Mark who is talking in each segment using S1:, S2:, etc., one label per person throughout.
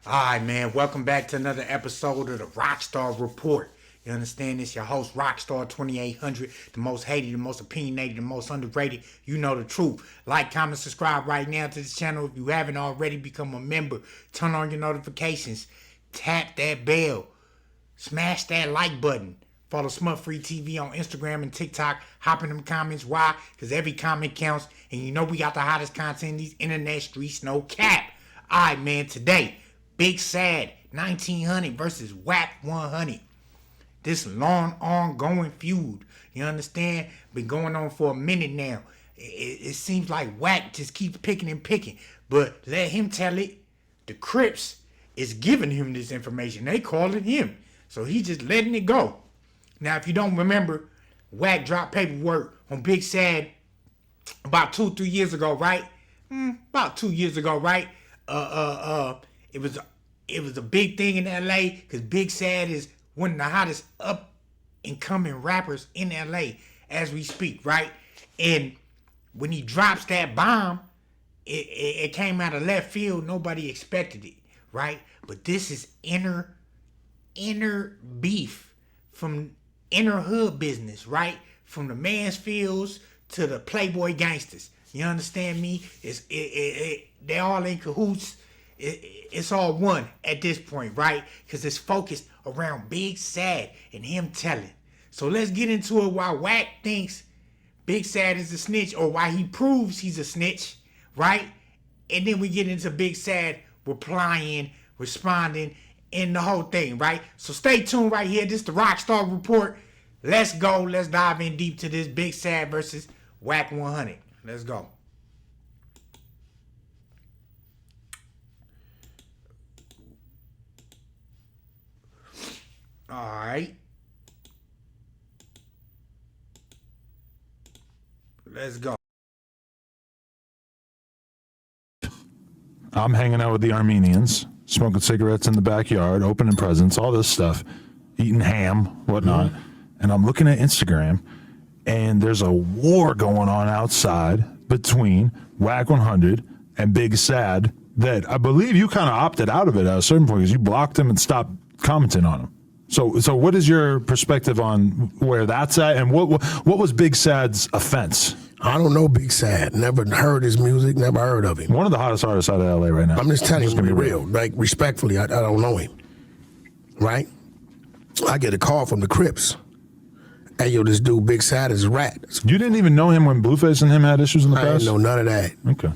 S1: All right, man. Welcome back to another episode of the ROCSTAR Report. You understand? It's your host, ROCSTAR 2800, the most hated, the most opinionated, the most underrated. You know the truth. Like, comment, subscribe right now to this channel. If you haven't already, become a member. Turn on your notifications. Tap that bell. Smash that like button. Follow Smut Free TV on Instagram and TikTok. Hop in them comments. Why? Because every comment counts. And you know we got the hottest content in these internet streets. No cap. All right, man. Today, Big Sad 1900 versus Wack100. This long ongoing feud, you understand, been going on for a minute now. It seems like Wack just keeps picking and picking, but let him tell it. The Crips is giving him this information. They calling him, so he just letting it go. Now, if you don't remember, Wack dropped paperwork on Big Sad about 2-3 years ago, right? About 2 years ago, right? It was a big thing in LA because Big Sad is one of the hottest up and coming rappers in LA as we speak, right? And when he drops that bomb, it came out of left field. Nobody expected it, right? But this is inner beef from inner hood business, right? From the Mansfields to the Playboy gangsters. You understand me? They all in cahoots. It's all one at this point, right? Because it's focused around Big Sad and him telling. So let's get into it why Wack thinks Big Sad is a snitch or why he proves he's a snitch, right? And then we get into Big Sad replying, responding, and the whole thing, right? So stay tuned right here. This is the ROCSTAR Report. Let's go. Let's dive in deep to this Big Sad versus Wack100. Let's go. All right. Let's go.
S2: I'm hanging out with the Armenians, smoking cigarettes in the backyard, opening presents, all this stuff, eating ham, whatnot. And I'm looking at Instagram, and there's a war going on outside between Wack100 and Big Sad that I believe you kind of opted out of it at a certain point because you blocked him and stopped commenting on him. So what is your perspective on where that's at, and what was Big Sad's offense?
S3: I don't know Big Sad. Never heard his music, never heard of him.
S2: One of the hottest artists out of LA right now.
S3: I'm just telling you, to be real. Like, respectfully, I don't know him. Right? I get a call from the Crips. Hey, yo, this dude Big Sad is a rat.
S2: You didn't even know him when Blueface and him had issues in the past?
S3: I didn't know none of that.
S2: Okay.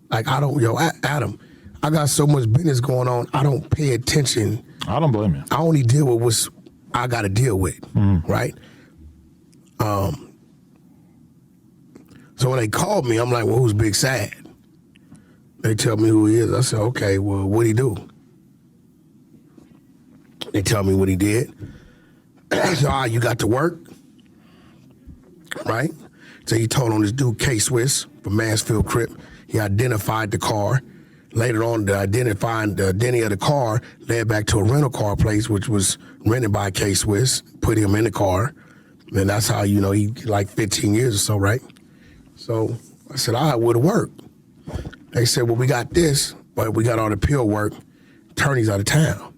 S3: Like, Adam, I got so much business going on, I don't pay attention.
S2: I don't blame you.
S3: I only deal with what I got to deal with, right? So when they called me, I'm like, well, who's Big Sad? They tell me who he is. I said, okay, well, what'd he do? They tell me what he did. So, you got to work, right? So he told on this dude, K-Swiss from Mansfield Crip. He identified the car. Later on, the identity of the car led back to a rental car place, which was rented by K-Swiss, put him in the car. And that's how, he like 15 years or so, right? So I said, all right, what'll work? They said, well, we got this, but we got all the pill work. Attorney's out of town,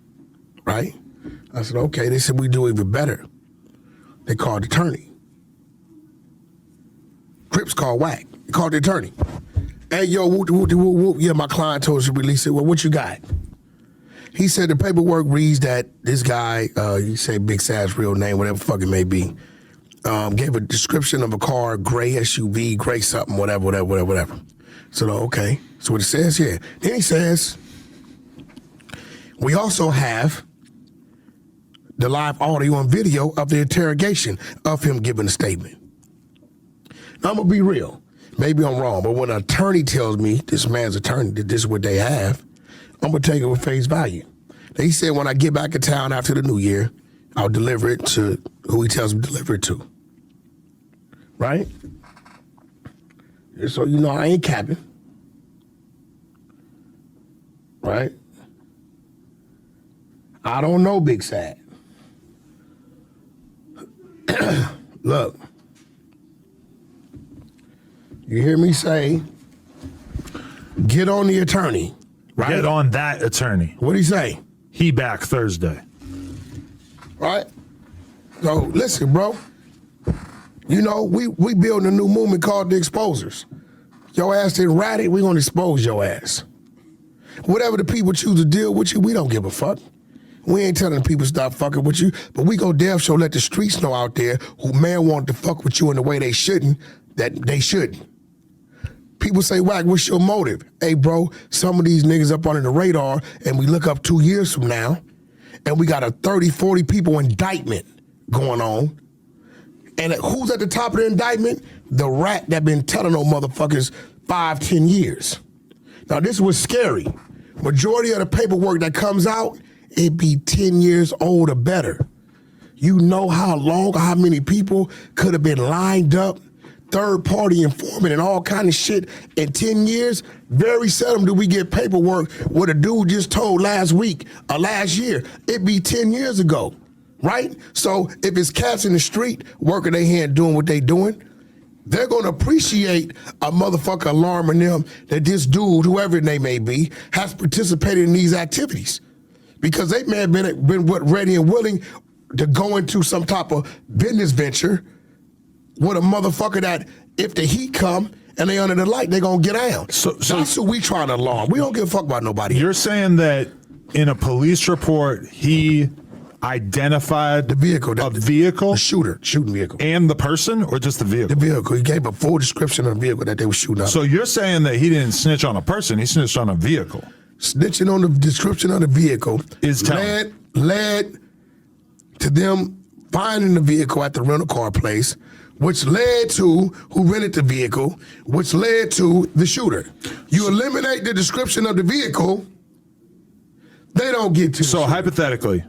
S3: right? I said, okay. They said, we do even better. They called the attorney. Crips called Wack. They called the attorney. Hey, yo, whoop. Yeah, my client told us to release it. Well, what you got? He said the paperwork reads that this guy, you say Big Sad's real name, whatever the fuck it may be, gave a description of a car, gray SUV, gray something, whatever. So, okay. So what it says here. Then he says, we also have the live audio and video of the interrogation of him giving a statement. Now, I'm going to be real. Maybe I'm wrong, but when an attorney tells me, this man's attorney, that this is what they have, I'm going to take it with face value. He said when I get back in town after the new year, I'll deliver it to who he tells me to deliver it to. Right? So, I ain't capping. Right? I don't know Big Sad. Look. You hear me say, get on the attorney. Right.
S2: Get on that attorney.
S3: What'd he say?
S2: He back Thursday.
S3: Right? So listen, bro. You know, we building a new movement called the Exposers. Your ass didn't rat it, we gonna expose your ass. Whatever the people choose to deal with you, we don't give a fuck. We ain't telling the people stop fucking with you, but we go damn sure let the streets know out there who may want to fuck with you in the way they shouldn't, that they shouldn't. People say, Wack, what's your motive? Hey, bro, some of these niggas up under the radar, and we look up 2 years from now, and we got a 30, 40 people indictment going on. And who's at the top of the indictment? The rat that been telling those motherfuckers 5, 10 years. Now, this was scary. Majority of the paperwork that comes out, it be 10 years old or better. You know how long, how many people could have been lined up, third-party informant and all kind of shit in 10 years? Very seldom do we get paperwork what a dude just told last week or last year. It be 10 years ago, right? So if it's cats in the street working their hand doing what they doing, they're going to appreciate a motherfucker alarming them that this dude, whoever they may be, has participated in these activities. Because they may have been ready and willing to go into some type of business venture with a motherfucker that if the heat come and they under the light, they gonna get down. So that's who we trying to alarm. We don't give a fuck about nobody.
S2: You're saying that in a police report, he identified
S3: the vehicle, the shooting vehicle,
S2: and the person, or just the vehicle?
S3: The vehicle. He gave a full description of the vehicle that they were shooting up.
S2: So you're saying that he didn't snitch on a person, he snitched on a vehicle.
S3: Snitching on the description of the vehicle led to them finding the vehicle at the rental car place, which led to who rented the vehicle, which led to the shooter. You eliminate the description of the vehicle, they don't get to.
S2: So hypothetically,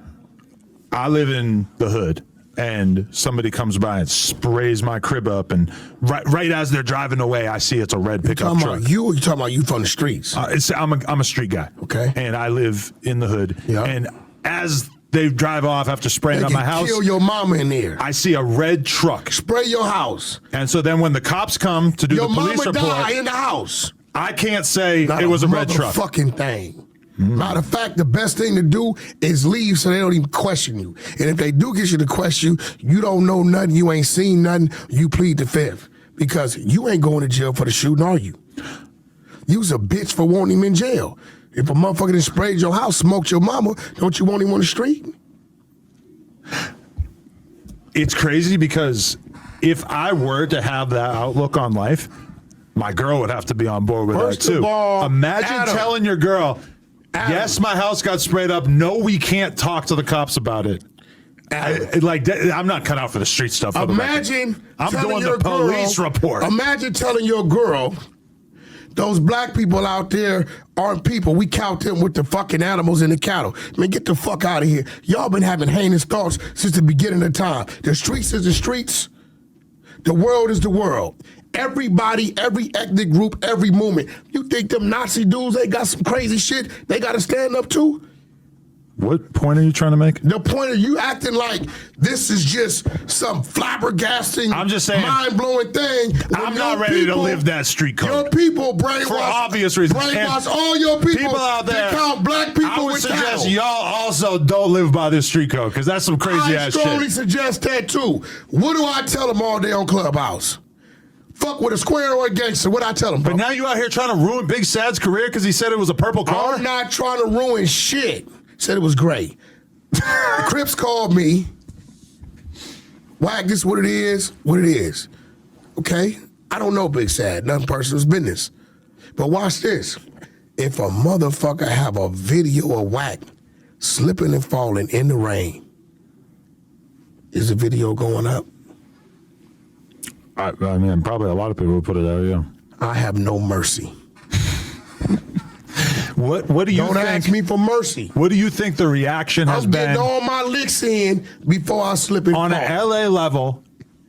S2: I live in the hood and somebody comes by and sprays my crib up, and right as they're driving away, I see it's a red pickup truck.
S3: You talking about you from the streets?
S2: I'm a street guy.
S3: Okay.
S2: And I live in the hood.
S3: Yeah.
S2: And as they drive off after spraying
S3: they
S2: up my house,
S3: kill your mama in there.
S2: I see a red truck.
S3: Spray your house.
S2: And so then when the cops come to do the police report,
S3: your mama die in the house.
S2: I can't say it was a red truck.
S3: Fucking thing. Matter of fact, the best thing to do is leave so they don't even question you. And if they do get you to question you don't know nothing, you ain't seen nothing, you plead the fifth. Because you ain't going to jail for the shooting, are you? You was a bitch for wanting him in jail. If a motherfucker that sprayed your house, smoked your mama, don't you want him on the street?
S2: It's crazy because if I were to have that outlook on life, my girl would have to be on board with that too. Imagine telling your girl, yes, my house got sprayed up. No, we can't talk to the cops about it. I'm not cut out for the street stuff.
S3: Imagine
S2: I'm doing the police report.
S3: Imagine telling your girl, those black people out there aren't people. We count them with the fucking animals and the cattle. Man, get the fuck out of here. Y'all been having heinous thoughts since the beginning of time. The streets is the streets. The world is the world. Everybody, every ethnic group, every movement. You think them Nazi dudes, they got some crazy shit they got to stand up to?
S2: What point are you trying to make?
S3: The point of you acting like this is just some flabbergasting,
S2: I'm just saying,
S3: mind-blowing thing.
S2: I'm not ready to live that street code.
S3: Your people brainwash.
S2: For obvious reasons.
S3: Brainwash all your people.
S2: Out there.
S3: They count black people
S2: I would
S3: with
S2: suggest
S3: cattle.
S2: y'all also don't live by this street code, because that's some crazy ass shit.
S3: I strongly suggest that too. What do I tell them all day on Clubhouse? Fuck with a square or a gangster. What I tell them, bro?
S2: But now you out here trying to ruin Big Sad's career because he said it was a purple car?
S3: I'm not trying to ruin shit. Said it was gray. Crips called me. Wack, this what it is, okay? I don't know Big Sad, nothing personal, it's business. But watch this. If a motherfucker have a video of Wack slipping and falling in the rain, is the video going up?
S2: I mean, probably a lot of people would put it out, yeah.
S3: I have no mercy.
S2: What do you
S3: Don't
S2: think?
S3: ask me for mercy.
S2: What do you think the reaction has been?
S3: I'm getting all my licks in before I slip and
S2: on
S3: fall.
S2: an LA level,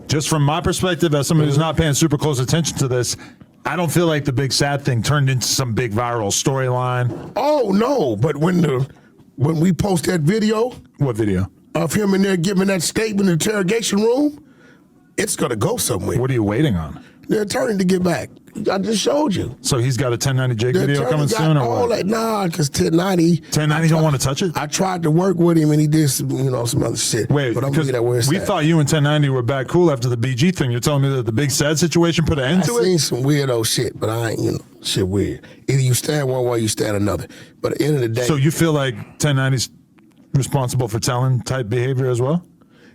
S2: just from my perspective as somebody who's not paying super close attention to this, I don't feel like the Big Sad thing turned into some big viral storyline.
S3: Oh no, but when we post that video.
S2: What video?
S3: Of him in there giving that statement in the interrogation room, it's gonna go somewhere.
S2: What are you waiting on?
S3: The attorney to get back. I just showed you.
S2: So he's got a 1090 Jake
S3: The
S2: video
S3: attorney
S2: coming
S3: got
S2: soon, or
S3: all
S2: what?
S3: that. Nah, because 1090.
S2: 1090 don't want to touch it?
S3: I tried to work with him and he did some, some other shit.
S2: Wait,
S3: but I'm
S2: because
S3: that where it's
S2: we
S3: at.
S2: thought you and 1090 were back cool after the BG thing. You're telling me that the Big Sad situation put an end
S3: I
S2: to
S3: seen
S2: it?
S3: some weirdo shit, but I ain't, shit weird. Either you stand one way, you stand another. But at the end of the day,
S2: So you feel like 1090's responsible for telling type behavior as well?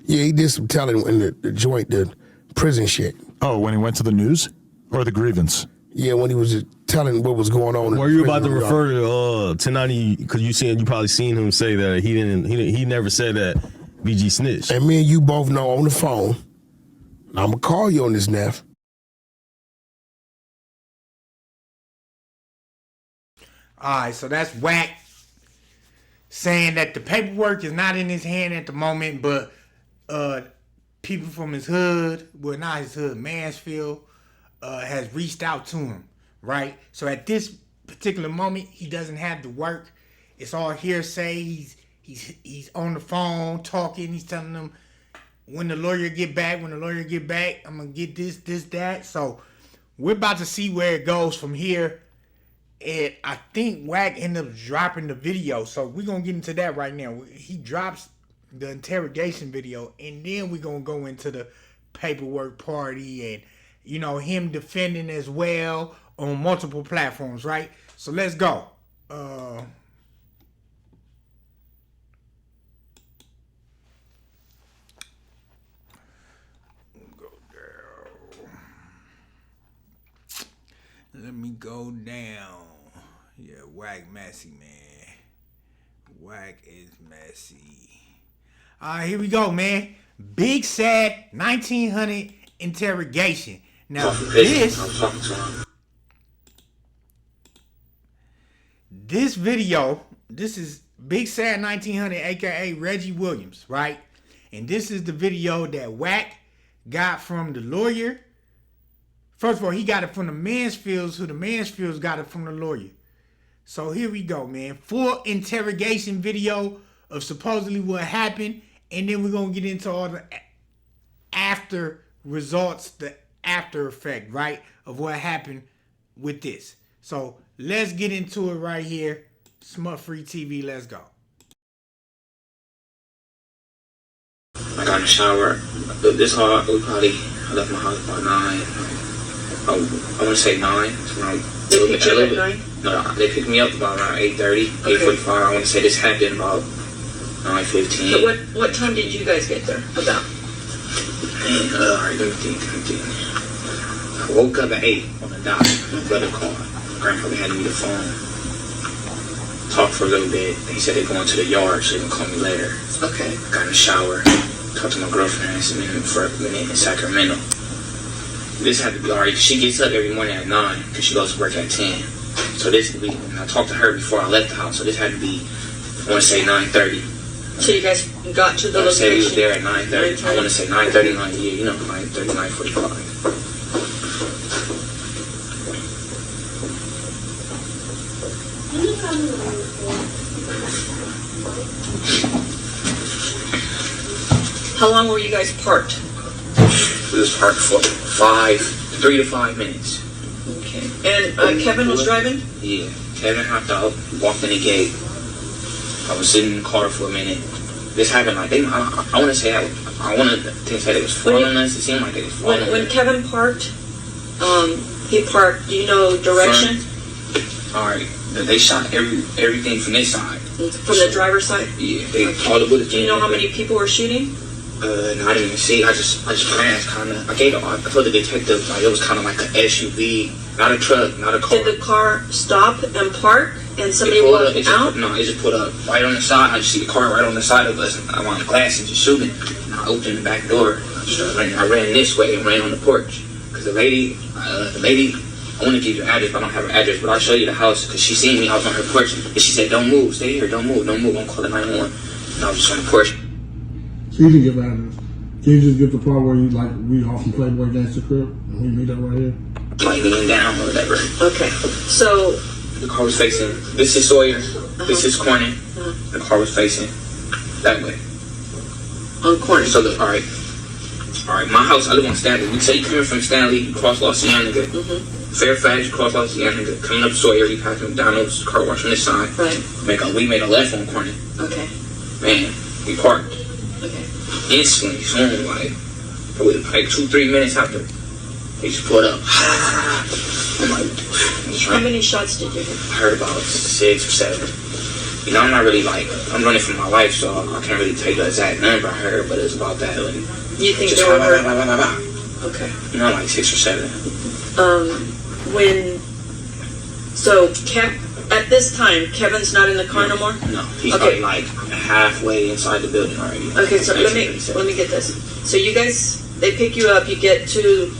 S3: yeah, he did some telling in the joint, the prison shit.
S2: Oh, when he went to the news or the grievance?
S3: Yeah, when he was telling what was going on.
S4: Were you about to refer to 1090? Because you probably seen him say that he never said that BG snitched.
S3: And me and you both know on the phone. I'm gonna call you on this, Neff.
S1: All right, so that's Wack saying that the paperwork is not in his hand at the moment, but people from his hood, well, not his hood, Mansfield, has reached out to him, right? So at this particular moment, he doesn't have the work. It's all hearsay. He's on the phone talking. He's telling them when the lawyer get back, I'm gonna get this, that. So we're about to see where it goes from here. And I think Wack ended up dropping the video. So we're gonna get into that right now. He drops the interrogation video, and then we're gonna go into the paperwork party and him defending as well on multiple platforms, right? So let's go. Go down. Let me go down. Yeah, Wack messy, man. Wack is messy. All right, here we go, man. Big Sad 1900 interrogation. Now this video, this is Big Sad 1900, aka Reggie Williams, right? And this is the video that Wack got from the lawyer. First of all, he got it from the Mansfields, who the Mansfields got it from the lawyer. So here we go, man. Full interrogation video of supposedly what happened, and then we're gonna get into all the after results, the after effect, right, of what happened with this. So let's get into it right here. Smut Free TV, let's go.
S5: I got in the shower. This hard, I left my house about 9. I want to say 9.
S6: They picked you up at 9?
S5: No, they picked me up about around 8:30, 8:45. I want to say this happened about 9:15.
S6: So what time did you guys get there? About?
S5: Man, alright, let me think. I woke up at 8 on the dot. My brother called. Grandfather had me the phone. Talked for a little bit. He said they're going to the yard, so they can call me later.
S6: Okay.
S5: I got in the shower. Talked to my girlfriend for a minute in Sacramento. This had to be alright. She gets up every morning at 9 because she goes to work at 10. So and I talked to her before I left the house. So this had to be, I want to say 9:30.
S6: So you guys got to the
S5: I
S6: location?
S5: say we was there at 9:30. I want to say 9:30, 9:30, 9:45.
S6: How long were you guys parked?
S5: We was parked for 3 to 5 minutes.
S6: Okay. And Kevin was driving?
S5: Yeah. Kevin hopped out, walked in the gate. I was sitting in the car for a minute. This happened like I want to say they was following us. It seemed like they was following us.
S6: When Kevin parked, he parked, do you know direction?
S5: Alright. They shot everything from their side.
S6: From the driver's side?
S5: Yeah. All the bullets.
S6: Do you know how many people were shooting?
S5: No, I didn't even see. I just glanced kind of. I told the detective like it was kind of like an SUV, not a truck, not a car.
S6: Did the car stop and park and somebody
S5: It
S6: walked out?
S5: No, it just put up right on the side. I just see the car right on the side of us. And I wanted glasses just shooting. And I opened the back door. I ran this way and ran on the porch. Because the lady, I want to give you an address, but I don't have her address. But I'll show you the house because she seen me. I was on her porch. And she said, "Don't move. Stay here. Don't move. Don't move. I'm calling 911." And I was just on the porch.
S7: So you didn't get mad at us. Can you just get the part where you we off from Playboy Gangsta Crib and we meet up right here?
S5: Like leaning down or whatever.
S6: Okay. So
S5: the car was facing. This is Sawyer. This is Corning. The car was facing that way.
S6: on Corning.
S5: So all right. My house. I live on Stanley. We say you coming from Stanley, you cross Los Angeles. Fairfax, cross off the end, coming up Sawyer, he passed McDonald's, car wash on this side.
S6: Right.
S5: We made a left on the corner.
S6: Okay.
S5: Man, we parked.
S6: Okay.
S5: Instantly, soon, like, probably like 2-3 minutes after, they just pulled up. I'm like,
S6: How many shots did you hit?
S5: I heard about 6 or 7. You know, I'm not really like, I'm running for my life, so I can't really tell you the exact number I heard, but it's about that. Like,
S6: You think
S5: just
S6: they were hurt? Okay.
S5: You know, like 6 or 7.
S6: At this time, Kevin's not in the car no more?
S5: No, he's
S6: Okay.
S5: like halfway inside the building already.
S6: Okay, so let me get this. So you guys, they pick you up, you get to,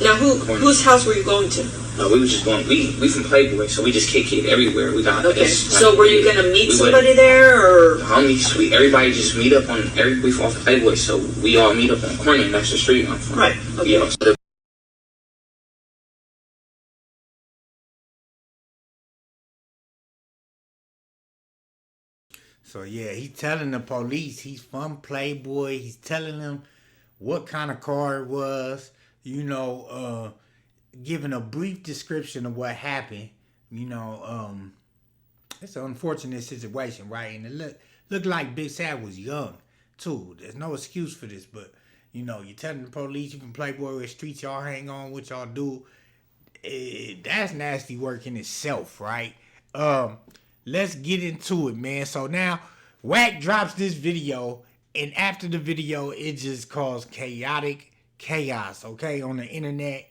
S6: now whose house were you going to?
S5: No, we was just going, we from Playboy, so we just kick it everywhere. We got
S6: Okay,
S5: this,
S6: so
S5: like,
S6: were you gonna meet
S5: we
S6: somebody there, or?
S5: Homies, everybody just meet up on, we off the Playboy, so we all meet up on the corner, and that's the street I'm from.
S6: Right, okay.
S5: You know, so
S1: So yeah, he's telling the police he's from Playboy. He's telling them what kind of car it was. You know, giving a brief description of what happened. You know, it's an unfortunate situation, right? And it looked like Big Sad was young too. There's no excuse for this, but you know, you're telling the police you from Playboy, with streets y'all hang on, what y'all do. That's nasty work in itself, right? Let's get into it, man. So now, Wack drops this video, and after the video, it just caused chaotic chaos, okay, on the internet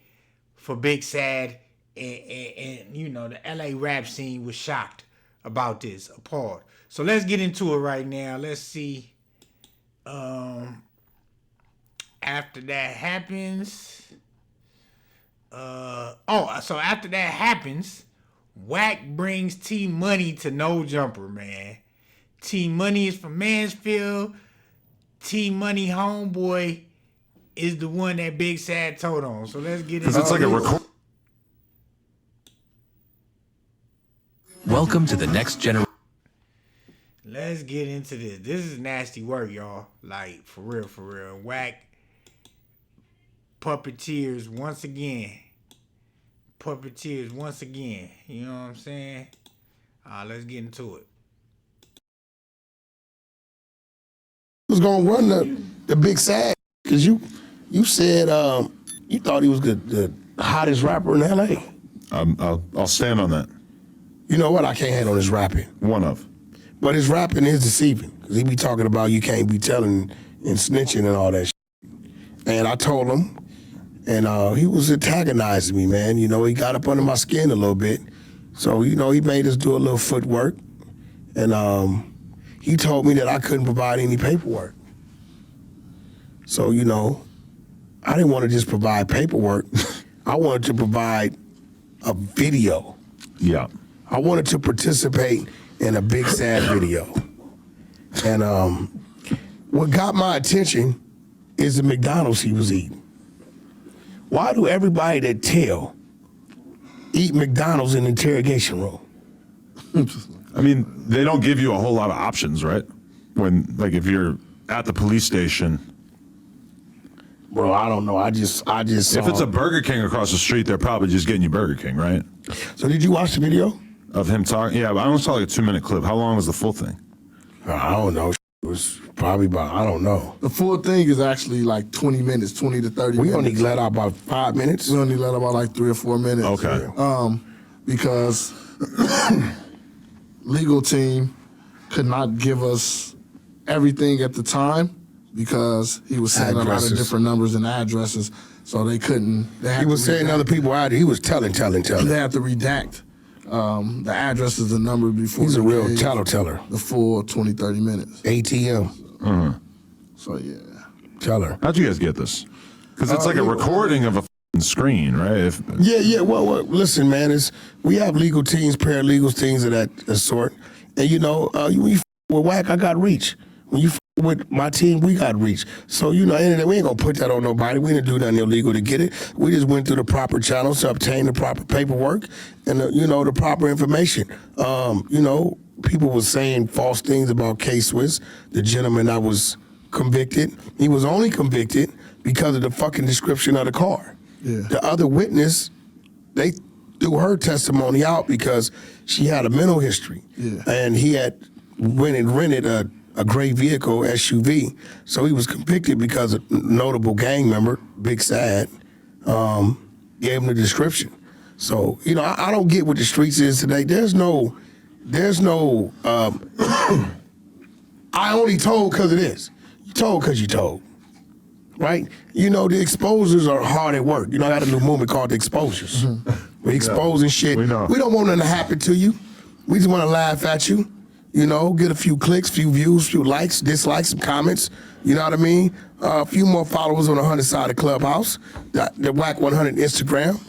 S1: for Big Sad, and you know, the LA rap scene was shocked about this, appalled. So let's get into it right now. Let's see. After that happens, so after that happens, Wack brings T Money to No Jumper, man. T Money is from Mansfield. T Money homeboy is the one that Big Sad told on. So let's get into it.
S2: Because it's like a record.
S8: Welcome to the next generation.
S1: Let's get into this. This is nasty work, y'all. Like, for real, for real. Wack puppeteers once again. Puppeteers once again. You know what I'm saying? Let's get into it.
S3: Was gonna run the Big Sad because you said you thought he was the hottest rapper in LA.
S2: I'll stand on that.
S3: You know what? I can't handle his rapping.
S2: One of.
S3: But his rapping is deceiving because he be talking about you can't be telling and snitching and all that shit. And I told him, and he was antagonizing me, man. You know, he got up under my skin a little bit. So, you know, he made us do a little footwork. And he told me that I couldn't provide any paperwork. So, you know, I didn't want to just provide paperwork. I wanted to provide a video.
S2: Yeah.
S3: I wanted to participate in a Big Sad video. And what got my attention is the McDonald's he was eating. Why do everybody that tell eat McDonald's in the interrogation room?
S2: I mean, they don't give you a whole lot of options, right? When, like, if you're at the police station.
S3: Bro, I don't know. I just
S2: If it's a Burger King across the street, they're probably just getting you Burger King, right?
S3: So did you watch the video?
S2: Of him talking? Yeah, I only saw like a 2-minute clip. How long was the full thing?
S3: I don't know. It was probably about, I don't know.
S7: The full thing is actually like 20 minutes, 20 to 30
S3: We
S7: minutes.
S3: only let out about 5 minutes.
S7: We only let about like 3 or 4 minutes.
S2: Okay.
S7: Because legal team could not give us everything at the time because he was saying a lot of
S3: Addresses.
S7: different numbers and addresses, so they couldn't.
S3: He was saying other people out there. He was telling.
S7: They had to redact the addresses and numbers before.
S3: He's a
S7: they
S3: real
S7: gave
S3: teller.
S7: The full 20, 30 minutes.
S3: ATM.
S7: So yeah.
S3: Teller.
S2: How'd you guys get this? Because it's like a recording of a f***ing screen, right?
S3: Yeah. Well, listen, man. We have legal teams, paralegals, things of that sort. And you know, when you with Wack, I got reach. When you with my team, we got reach. So you know, we ain't gonna put that on nobody. We didn't do nothing illegal to get it. We just went through the proper channels to obtain the proper paperwork and the proper information. You know, people were saying false things about K-Swiss, the gentleman that was convicted. He was only convicted because of the fucking description of the car.
S7: Yeah.
S3: The other witness they threw her testimony out because she had a mental history.
S7: Yeah.
S3: And he had rented a gray vehicle, SUV. So he was convicted because a notable gang member, Big Sad, gave him the description. So, you know, I don't get what the streets is today. There's no, I only told because it is. You told because you told. Right? You know, the exposers are hard at work. You know, I got a new movement called The Exposures. We're exposing shit.
S2: We know.
S3: We don't want nothing to happen to you. We just want to laugh at you. You know, get a few clicks, few views, few likes, dislikes, some comments. You know what I mean? A few more followers on the 100 side of Clubhouse, the Wack100 Instagram.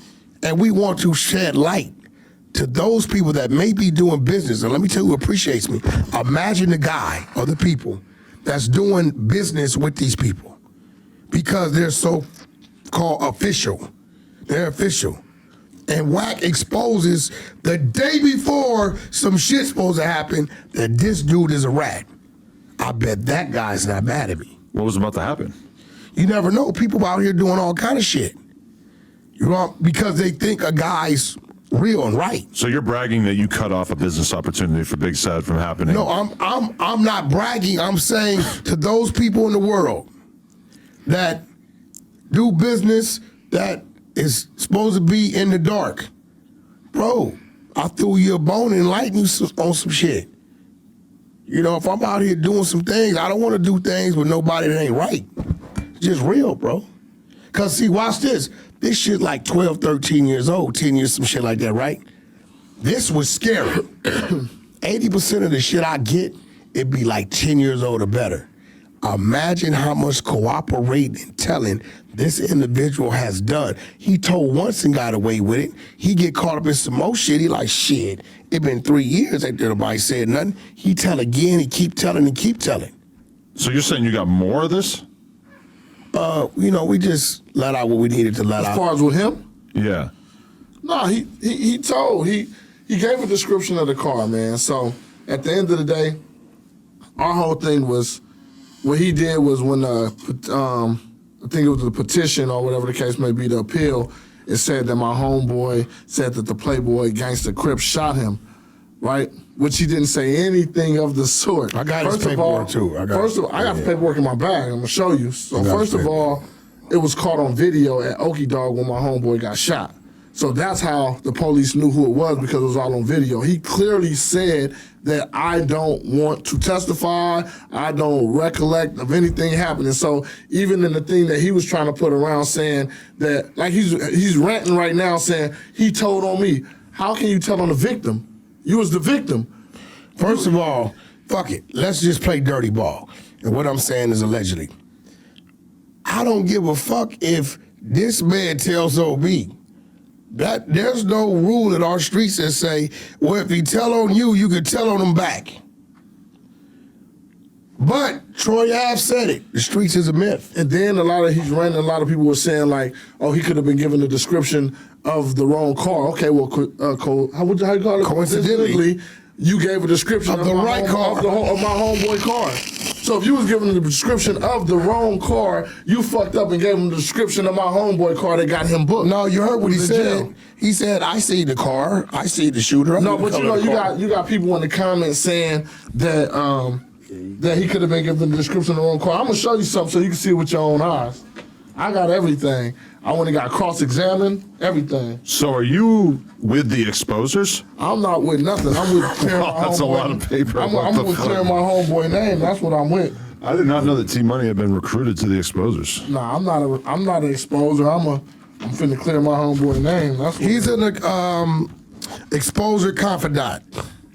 S3: And we want to shed light to those people that may be doing business. And let me tell you who appreciates me. Imagine the guy or the people that's doing business with these people. Because they're so-called official. They're official. And Wack exposes the day before some shit's supposed to happen that this dude is a rat. I bet that guy's not mad at me.
S2: What was about to happen?
S3: You never know. People out here doing all kind of shit. You know, because they think a guy's real and right.
S2: So you're bragging that you cut off a business opportunity for Big Sad from happening?
S3: No, I'm not bragging. I'm saying to those people in the world that do business that is supposed to be in the dark. Bro, I threw you a bone and enlightened you on some shit. You know, if I'm out here doing some things, I don't want to do things with nobody that ain't right. It's just real, bro. Because, see, watch this. This shit like 12, 13 years old, 10 years, some shit like that, right? This was scary. 80% of the shit I get, it'd be like 10 years old or better. Imagine how much cooperating and telling this individual has done. He told once and got away with it. He get caught up in some more shit. He like, shit, it been 3 years after nobody said nothing. He tell again, he keep telling and keep telling.
S2: So you're saying you got more of this?
S3: You know, we just let out what we needed to let out.
S7: As far as with him?
S2: Yeah.
S7: No, he gave a description of the car, man. So at the end of the day, our whole thing was, what he did was when I think it was the petition or whatever the case may be, the appeal, it said that my homeboy said that the Playboy gangster Crip shot him, right? Which he didn't say anything of the sort.
S3: I got his paperwork too.
S7: I got the paperwork in my bag. I'm gonna show you. So first of all, it was caught on video at Okie Dog when my homeboy got shot. So that's how the police knew who it was, because it was all on video. He clearly said that I don't want to testify, I don't recollect of anything happening. So even in the thing that he was trying to put around saying that, like he's ranting right now saying, he told on me. How can you tell on the victim? You was the victim.
S3: First of all, fuck it. Let's just play dirty ball. And what I'm saying is allegedly. I don't give a fuck if this man tells OB. That there's no rule in our streets that say, well, if he tell on you, you can tell on him back. But Troy Ave said it. The streets is a myth.
S7: And then a lot of people were saying like, oh, he could have been given the description of the wrong car. Okay, well, how you call it?
S3: Coincidentally,
S7: you gave a description
S3: of the right car
S7: of my homeboy car. So if you was given the description of the wrong car, you fucked up and gave him the description of my homeboy car that got him booked.
S3: No, you heard what he said. He said, "I see the car. I see the shooter."
S7: No, but you know, you got people in the comments saying that that he could have been given the description of the wrong car. I'm gonna show you something so you can see it with your own eyes. I got everything. I went and got cross-examined, everything.
S2: So are you with the exposers?
S7: I'm not with nothing. I'm with clearing my homeboy.
S2: That's a lot of paper.
S7: I'm with clearing my homeboy name. That's what I'm with.
S2: I did not know that T-Money had been recruited to the exposers.
S7: Nah, I'm not an exposer. I'm finna clear my homeboy name. That's what
S3: he's an exposure confidant.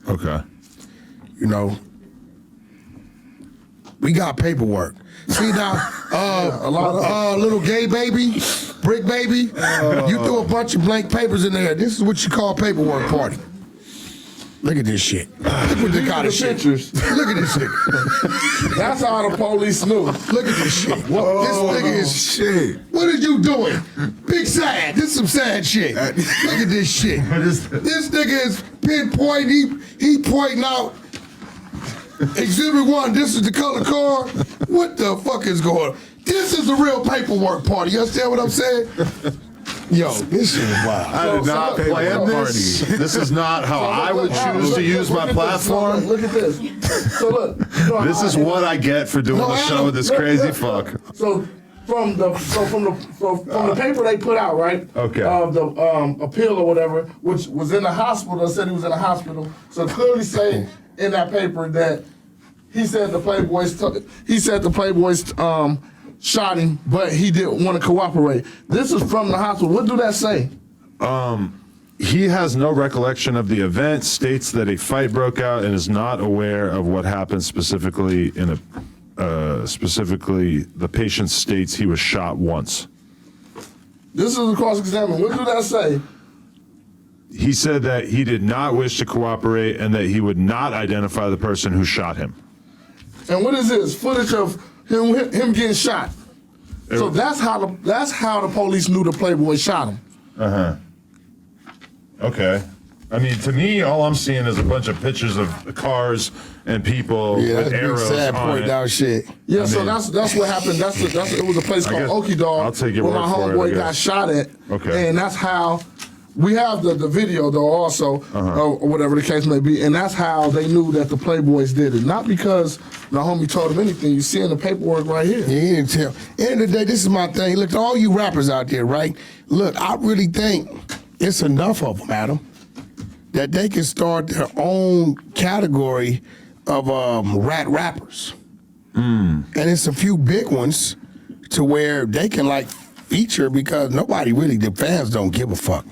S2: Okay.
S3: You know, we got paperwork. See now, little gay baby, brick baby, you threw a bunch of blank papers in there. This is what you call paperwork party. Look at this shit. Look what they got of shit.
S7: Pictures.
S3: Look at this shit.
S7: That's how the police knew.
S3: Look at this shit. This nigga is
S2: shit.
S3: What are you doing? Big sad. This is some sad shit. Look at this shit. This nigga is pinpointing. He pointing out. Exhibit 1, this is the color car. What the fuck is going on? This is the real paperwork party. You understand what I'm saying? Yo, this shit is wild.
S2: I did not plan this. This is not how I would choose to use my platform.
S7: Look at this. So look.
S2: This is what I get for doing the show with this crazy fuck.
S7: So from the paper they put out, right?
S2: Okay.
S7: The appeal or whatever, which was in the hospital, said he was in the hospital. So clearly say in that paper that he said the Playboys shot him, but he didn't want to cooperate. This is from the hospital. What do that say?
S2: He has no recollection of the event, states that a fight broke out, and is not aware of what happened specifically specifically the patient states he was shot once.
S7: This is a cross-examination. What do that say?
S2: He said that he did not wish to cooperate and that he would not identify the person who shot him.
S7: And what is this? Footage of him getting shot. So that's how the police knew the Playboy shot him.
S2: Okay. I mean, to me, all I'm seeing is a bunch of pictures of cars and people with arrows
S3: sad
S2: on
S3: point
S2: it.
S3: out shit.
S7: Yeah, so that's what happened. It was a place called Okie Dog
S2: I'll take your
S7: where my
S2: word for it, I
S7: homeboy
S2: guess.
S7: got shot at.
S2: Okay.
S7: And that's how we have the video though also, or whatever the case may be, and that's how they knew that the Playboys did it. Not because the homie told them anything. You see in the paperwork right here.
S3: Yeah, he didn't tell. End of the day, this is my thing. Look, to all you rappers out there, right? Look, I really think it's enough of them, Adam, that they can start their own category of rat rappers. And it's a few big ones to where they can like feature because nobody really, the fans don't give a fuck,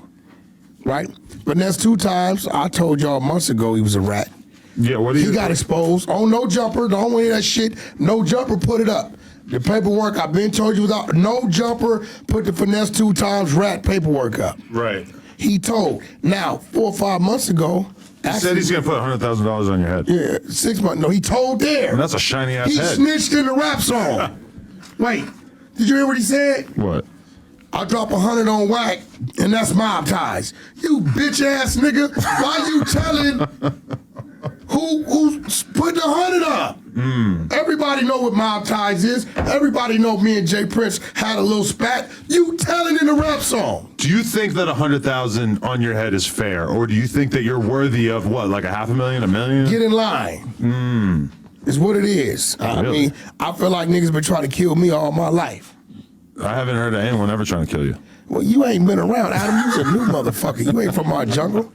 S3: right? But that's 2 times, I told y'all months ago he was a rat.
S2: Yeah, what do you
S3: He got exposed. Oh, No Jumper, don't want that shit. No Jumper, put it up. The paperwork, I've been told you without, No Jumper, put the finesse 2 times rat paperwork up.
S2: Right.
S3: He told. Now, 4 or 5 months ago,
S2: He said he's going to put $100,000 on your head.
S3: yeah, 6 months. No, he told there.
S2: And that's a shiny ass
S3: He
S2: head.
S3: snitched in the rap song. Wait, did you hear what he said?
S2: What?
S3: I'll drop 100 on Wack, and that's mob ties. You bitch ass nigga, why you telling who's putting 100 up? Everybody know what mob ties is. Everybody know me and Jay Prince had a little spat. You telling in the rap song.
S2: Do you think that 100,000 on your head is fair, or do you think that you're worthy of what, like $500,000, $1 million?
S3: Get in line. Is what it is. I
S2: Really?
S3: mean, I feel like niggas been trying to kill me all my life.
S2: I haven't heard of anyone ever trying to kill you.
S3: Well, you ain't been around, Adam. You's a new motherfucker. You ain't from our jungle.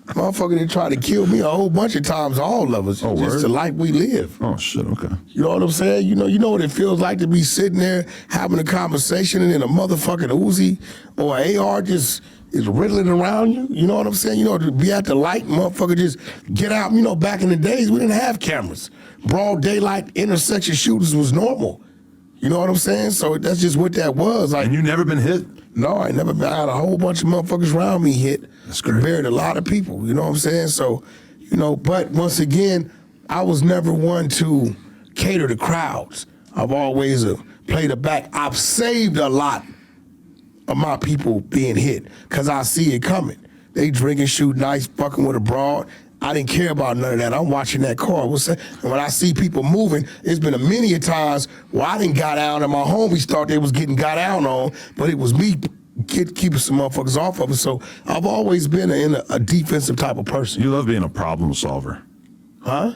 S3: Motherfucker, they tried to kill me a whole bunch of times, all of us.
S2: Oh,
S3: It's just
S2: word?
S3: the life we live.
S2: Oh shit. Okay.
S3: You know what I'm saying? You know what it feels like to be sitting there having a conversation and then a motherfucking Uzi or an AR just is riddling around you. You know what I'm saying? You know, to be at the light, motherfucker just get out. You know, back in the days, we didn't have cameras. Broad daylight intersection shooters was normal. You know what I'm saying? So that's just what that was. Like,
S2: And you never been hit?
S3: no, I never been. I had a whole bunch of motherfuckers around me hit.
S2: That's great.
S3: Buried a lot of people. You know what I'm saying? So, you know, but once again, I was never one to cater to crowds. I've always played a back. I've saved a lot of my people being hit because I see it coming. They drinking, shooting ice, fucking with a broad. I didn't care about none of that. I'm watching that car. And when I see people moving, it's been a many a times where I didn't got out and my homies thought they was getting got out on, but it was me keeping some motherfuckers off of it. So I've always been a defensive type of person.
S2: You love being a problem solver.
S3: Huh?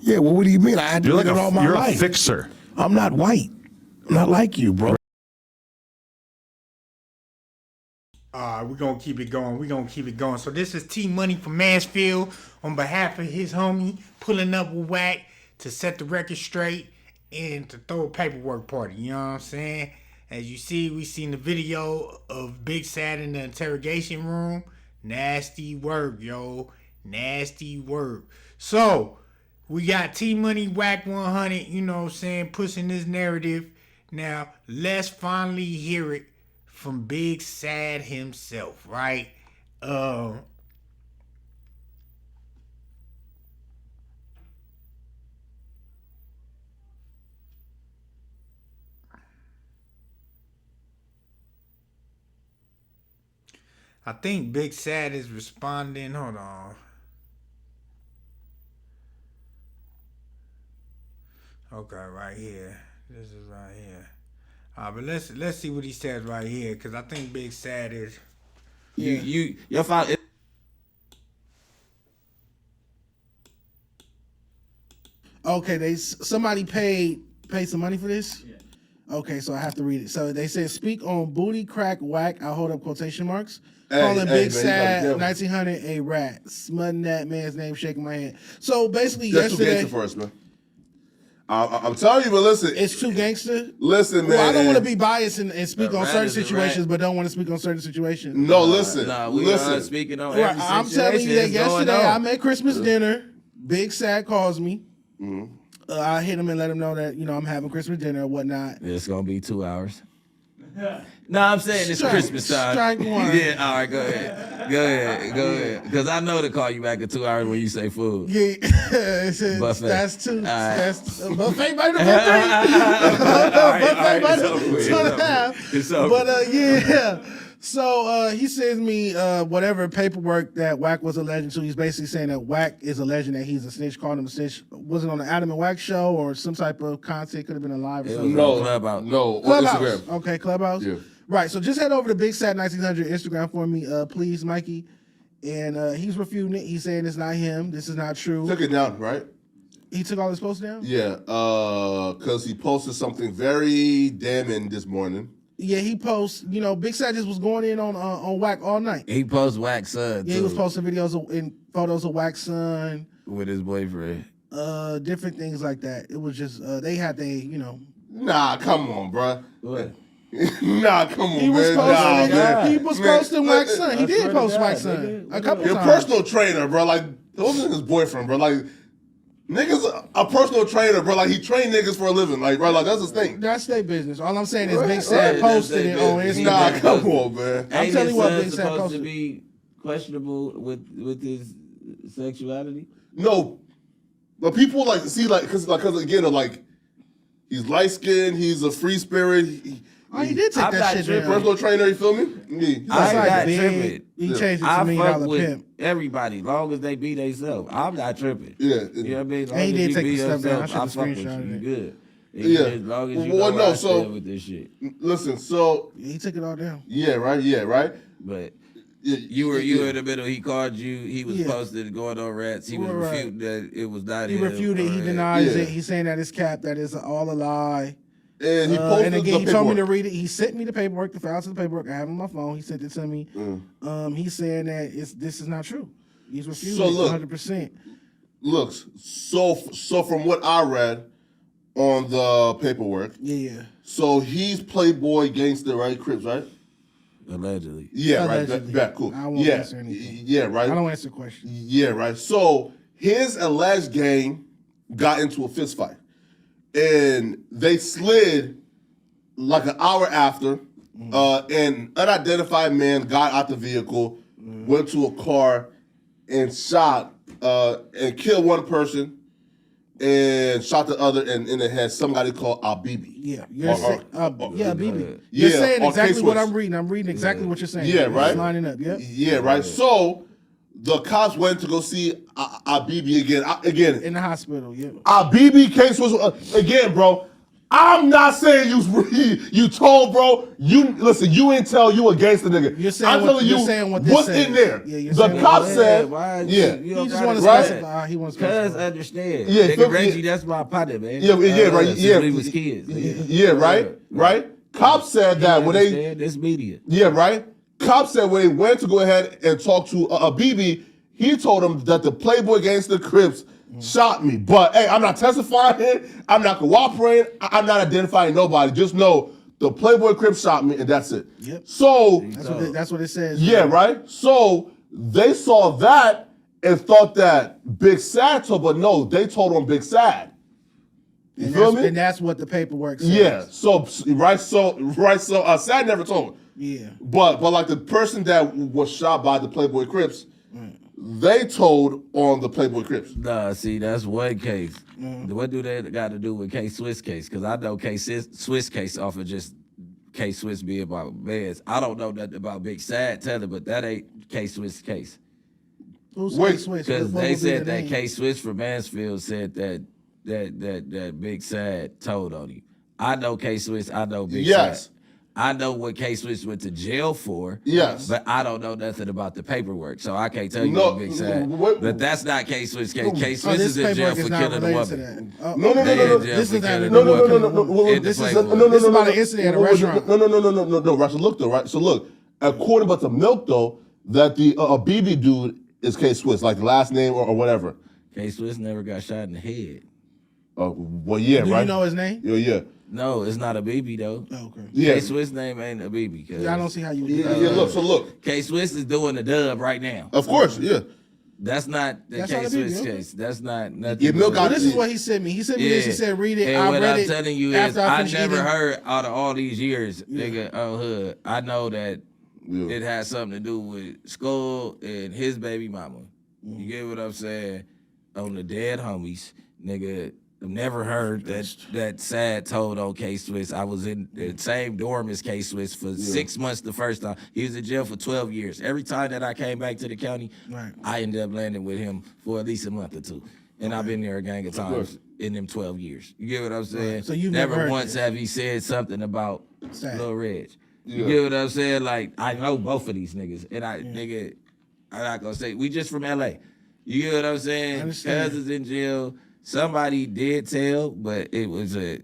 S3: Yeah, well, what do you mean? I had to
S2: You're
S3: do
S2: like
S3: it all my
S2: you're
S3: life.
S2: a fixer.
S3: I'm not white. I'm not like you, bro.
S1: We're going to keep it going. We're going to keep it going. So this is T-Money from Mansfield on behalf of his homie pulling up with Wack to set the record straight and to throw a paperwork party. You know what I'm saying? As you see, we seen the video of Big Sad in the interrogation room. Nasty work, yo. Nasty work. So, we got T-Money, Wack100, you know what I'm saying, pushing this narrative. Now, let's finally hear it from Big Sad himself, right? I think Big Sad is responding. Hold on. Okay, right here. This is right here. But let's see what he says right here, because I think Big Sad is.
S8: Your father.
S9: Okay, somebody paid some money for this. Yeah. Okay, so I have to read it. So they said, speak on booty crack whack. I hold up quotation marks. Calling Big Sad 1900 a rat. Smutting that man's name, shaking my head. So basically,
S10: that's
S9: yesterday.
S10: Too gangster for us, man. I'm telling you, but listen.
S9: It's too gangster?
S10: Listen, man.
S9: Well, I don't want to be biased and speak on certain situations, but don't want to speak on certain situations.
S10: No, listen.
S8: We are speaking on every situation.
S9: I'm telling you that yesterday I made Christmas dinner. Big Sad calls me. Mm-hmm. I hit him and let him know that, I'm having Christmas dinner or whatnot.
S8: It's going to be 2 hours. No, I'm saying it's Christmas time.
S9: Strike one.
S8: Yeah, all right, go ahead. Because I know to call you back in 2 hours when you say food.
S9: Yeah,
S8: buffet.
S9: That's two.
S8: Right.
S9: That's buffet by number 3. Buffet by number 2.5. But yeah. So he sends me whatever paperwork that Wack was alleging to. He's basically saying that Wack is alleging that he's a snitch, called him a snitch. Was it on the Adam and Wack show or some type of content? Could have been a live or something.
S10: No,
S8: Clubhouse.
S10: No,
S9: Clubhouse.
S10: on Instagram.
S9: Okay, Clubhouse.
S10: Yeah.
S9: Right. So just head over to Big Sad 1900 Instagram for me, please, Mikey. And he's refuting it. He's saying it's not him. This is not true.
S10: Took it down, right?
S9: He took all his posts down?
S10: Yeah, because he posted something very damning this morning.
S9: Yeah, he posts. Big Sad just was going in on Wack all night.
S8: He posts Wack's son.
S9: Yeah, he was posting videos and photos of Wack's son
S8: with his boyfriend.
S9: Different things like that. It was just they had
S10: Nah, come on, bro.
S8: What?
S10: Nah, come on,
S9: he was
S10: man.
S9: posting.
S10: Man.
S9: He was posting Wack's son. He did post Wack's son a couple times.
S10: Your personal trainer, bro. Like those are his boyfriend, bro. Like. Niggas a personal trainer, bro. Like he train niggas for a living, like bro. Like that's his thing.
S9: That's their business. All I'm saying is Big Sad posted it on Instagram.
S10: Nah, come on, man.
S9: I'm telling you what Big Sad
S8: supposed
S9: posted.
S8: to be questionable with his sexuality.
S10: No, but people like see because again, like he's light skinned, he's a free spirit.
S9: He did take that shit down.
S10: Personal trainer, you feel me?
S9: Yeah.
S8: I'm not tripping.
S9: He changed it to $1 million pimp.
S8: Everybody, long as they be themselves. I'm not tripping.
S10: Yeah.
S8: You know what I mean?
S9: And he did take the stuff down. I should have screenshotted it.
S8: Good.
S10: Yeah.
S8: As long as you know with this shit.
S10: Listen, so
S9: he took it all down.
S10: Yeah, right.
S8: But you were in the middle. He called you. He was posted going on rats. He was refuting that it was not him.
S9: He refuted. He denies it. He's saying that it's cap. That is all a lie.
S10: And he posted
S9: and again,
S10: the
S9: he told me to read it. He sent me the paperwork, the files of the paperwork. I have it on my phone. He sent it to me. He's saying that this is not true. He's refusing 100%.
S10: Look, so from what I read on the paperwork, so he's Playboy gangster, right? Crips, right?
S8: Allegedly.
S10: Yeah,
S9: Allegedly.
S10: right. Cool.
S9: I won't answer anything.
S10: Yeah, right.
S9: I don't answer questions.
S10: Yeah, right. So his alleged gang got into a fist fight. And they slid like an hour after. An unidentified man got out the vehicle, went to a car, and shot and killed one person and shot the other in the head. Somebody called Abibi.
S9: Yeah, Abibi. You're saying exactly what I'm reading. I'm reading exactly what you're saying.
S10: Yeah, right.
S9: It's lining up. Yep.
S10: Yeah, right. So the cops went to go see Abibi again
S9: in the hospital. Yeah.
S10: Abibi case was again, bro. I'm not saying you told, bro. You listen. You ain't tell you a gangster nigga.
S9: You're saying
S10: I'm telling you what's in there.
S9: Yeah,
S10: the cop said,
S8: you
S9: just want to specify. He wants to
S8: specify. Understand.
S10: Yeah,
S8: nigga Reggie, that's my partner, man.
S10: Yeah, right. Yeah,
S8: we was kids.
S10: Yeah, right. Cop said that when they
S8: this media.
S10: Yeah, right. Cop said when they went to go ahead and talk to Abibi, he told him that the Playboy gangster Crips shot me. But hey, I'm not testifying. I'm not cooperating. I'm not identifying nobody. Just know the Playboy Crips shot me, and that's it.
S9: Yep.
S10: So
S9: that's what it says.
S10: Yeah, right. So they saw that and thought that Big Sad told, but no, they told on Big Sad. You feel me?
S9: And that's what the paperwork says.
S10: Yeah. So Sad never told.
S9: Yeah.
S10: But like the person that was shot by the Playboy Crips, they told on the Playboy Crips.
S8: Nah, see, that's one case. What do they got to do with K-Swiss case? Because I know K-Swiss case off of just K-Swiss being about meds. I don't know nothing about Big Sad telling, but that ain't K-Swiss case.
S9: Who's K-Swiss?
S8: Because they said that K-Swiss from Mansfield said that Big Sad told on you. I know K-Swiss. I know Big
S10: Yes.
S8: Sad. I know what K-Swiss went to jail for.
S10: Yes.
S8: But I don't know nothing about the paperwork, so I can't tell you
S10: No,
S8: what Big Sad.
S10: what-
S8: But that's not K-Swiss case. K-Swiss
S9: Oh, this
S8: is in jail
S9: paperwork
S8: for
S9: is not
S8: killing a
S9: related to
S8: woman.
S9: that.
S10: No.
S9: This is not
S10: No.
S9: This is about an incident at a restaurant.
S10: No. Right. So look though, right? So look, according to Milk though, that the BB dude is K Swiss, like the last name or whatever.
S8: K-Swiss never got shot in the head.
S10: Well, yeah,
S9: Do
S10: right.
S9: you know his name?
S10: Yeah.
S8: No, it's not a BB though.
S9: Oh, okay.
S10: Yeah.
S8: K-Swiss name ain't a BB.
S9: Yeah, I don't see how you.
S10: Yeah. Look.
S8: K-Swiss is doing the dub right now.
S10: Of course, yeah.
S8: That's not the
S9: That's not a
S8: K-Swiss
S9: BB, okay.
S8: case. That's not nothing.
S10: Yeah, Milk got
S9: This is what he sent me. He sent me this. He said, "Read it."
S8: And
S9: I
S8: what
S9: read
S8: I'm
S9: it.
S8: telling you is,
S9: after
S8: I
S9: finished
S8: never
S9: eating.
S8: heard out of all these years, nigga, on hood. I know that
S10: Yeah.
S8: it has something to do with Skull and his baby mama. You get what I'm saying? On the dead homies, nigga. I've never heard that Sad told on K-Swiss. I was in the same dorm as K-Swiss for 6 months the first time. He was in jail for 12 years. Every time that I came back to the county,
S9: Right.
S8: I ended up landing with him for at least a month or two. And I've been there a gang of times in them 12 years. You get what I'm saying?
S9: Right. So you've never heard
S8: once
S9: this.
S8: have he said something about
S9: Sad.
S8: Lil Reg. You
S10: Yeah.
S8: get what I'm saying? Like, I know both of these niggas. And nigga, I'm not gonna say, we just from LA. You get what I'm
S9: I
S8: saying?
S9: understand.
S8: Cousins in jail. Somebody did tell, but it was a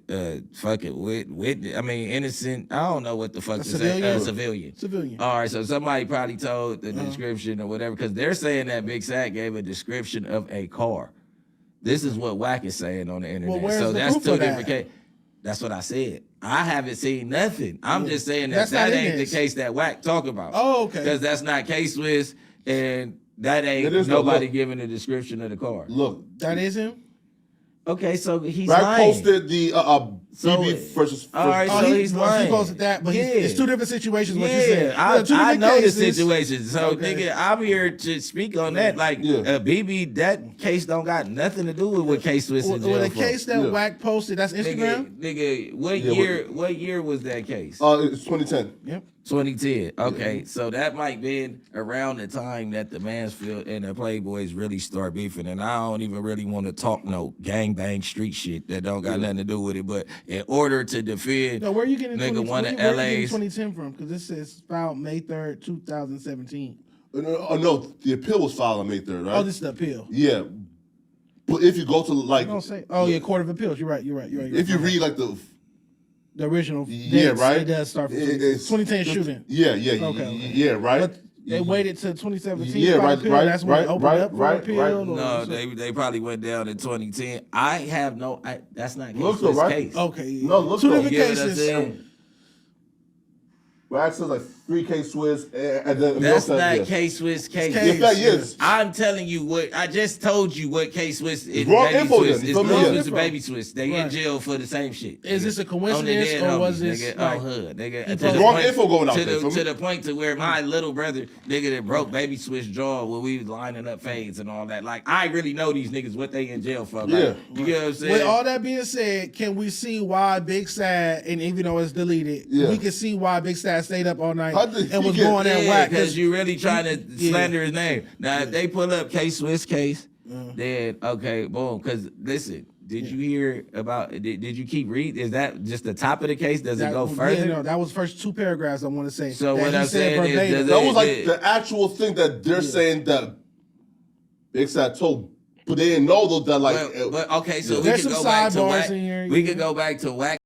S8: fucking witness. I mean, innocent. I don't know what the fuck to say.
S9: civilian?
S8: Civilian.
S9: Civilian.
S8: All right, so somebody probably told the description or whatever, because they're saying that Big Sad gave a description of a car. This is what Wack is saying on the internet.
S9: where's
S8: So
S9: the
S8: that's
S9: proof
S8: two
S9: of that?
S8: different cases. That's what I said. I haven't seen nothing. I'm just saying that
S9: That's not
S8: that
S9: in
S8: ain't the
S9: this.
S8: case that Wack talk about.
S9: Oh, okay.
S8: Because that's not K-Swiss, and that ain't
S10: It is no-
S8: nobody
S10: look.
S8: giving a description of the car.
S10: Look,
S9: That is him.
S8: Okay, so he's
S10: Brad
S8: lying.
S10: posted the BB versus.
S8: all right,
S9: Oh,
S8: so
S9: he
S8: he's lying.
S9: posted that, but it's two different situations. What you
S8: Yeah,
S9: said?
S8: I
S9: Two
S8: I
S9: different
S8: know
S9: cases.
S8: the situation. So,
S9: Okay.
S8: nigga, I'm here to speak on that. Like,
S10: Yeah.
S8: BB, that case don't got nothing to do with what case Swiss in jail
S9: Well, the
S8: for.
S9: case that
S10: Yeah.
S9: Wack posted, that's Instagram.
S8: Nigga, what
S10: Yeah,
S8: year? What year was that case?
S10: It's 2010.
S9: Yep.
S8: 2010. Okay, so that might been around the time that the Mansfield and the Playboys really start beefing. And I don't even really want to talk no gangbang street shit that don't got nothing to do with it. But in order to defend,
S9: No, where are you getting
S8: nigga, one of
S9: where you getting
S8: LA's
S9: 2010 from? Because this says filed May 3rd, 2017.
S10: No, the appeal was filed on May 3rd, right?
S9: Oh, this is the appeal.
S10: Yeah, but if you go to like,
S9: I don't say. Oh yeah, Court of Appeals. You're right.
S10: if you read like the
S9: original,
S10: Yeah,
S9: dates,
S10: right.
S9: It does start from
S10: It's
S9: 2010 shooting.
S10: Yeah,
S9: Okay.
S10: yeah, right.
S9: But they waited till 2017.
S10: Yeah,
S9: to file
S10: right,
S9: appeal.
S10: right,
S9: That's when
S10: right,
S9: it opened
S10: right,
S9: up for
S10: right,
S9: appeal.
S10: right.
S9: or-
S8: No, they probably went down in 2010. I have no. That's not
S10: Look,
S8: Swiss
S10: right?
S8: case.
S9: Okay. Yeah.
S10: No, look
S9: two
S10: though.
S9: different
S8: You get what I'm
S9: cases.
S8: saying?
S10: Well, says like 3K Swiss, and then
S8: That's
S10: Milk
S8: not
S10: says
S8: K-Swiss case.
S9: Case.
S10: If that is,
S8: I'm telling you what I just told you. What K-Swiss is
S10: Wrong
S8: Baby
S10: info
S8: Swiss.
S10: then.
S8: It's
S10: From
S8: Lil
S10: here.
S8: Swiss and Baby Swiss. They in
S9: Right.
S8: jail for the same shit.
S9: Is this a
S8: On the
S9: coincidence
S8: dead
S9: or was
S8: homies,
S9: this
S8: nigga,
S9: like,
S8: on hood, nigga?
S9: he
S8: To the
S9: posted-
S10: Wrong
S8: point-
S10: info going out
S8: to
S10: there,
S8: the,
S10: feel me?
S8: to the point to where my little brother, nigga, that broke Baby Swiss jaw when we was lining up fades and all that. Like, I really know these niggas what they in jail for. Like,
S10: Yeah.
S8: you get what I'm saying?
S9: With all that being said, can we see why Big Sad, and even though it's deleted,
S10: Yeah.
S9: we can see why Big Sad stayed up all night
S10: How did
S9: and
S10: he
S9: was
S10: get-
S9: going at Wack?
S8: because you really trying to
S9: Yeah.
S8: slander his name. Now, if they pull up K-Swiss case, then, okay, boom. Because, listen, did you hear about, did you keep reading? Is that just the top of the case? Does it go further?
S9: Yeah, no, that was first two paragraphs I want to say.
S8: So
S9: that
S8: what
S9: he
S8: I'm
S9: said
S8: saying is,
S9: verbatim.
S8: does
S10: that was like
S8: it-
S10: the actual thing that they're saying that Big Sad told, but they didn't know though that like.
S8: but okay, so we
S9: There's
S8: could
S9: some
S8: go back to
S9: sidebars
S8: Wack.
S9: in here,
S8: We
S9: yeah.
S8: could go back to Wack.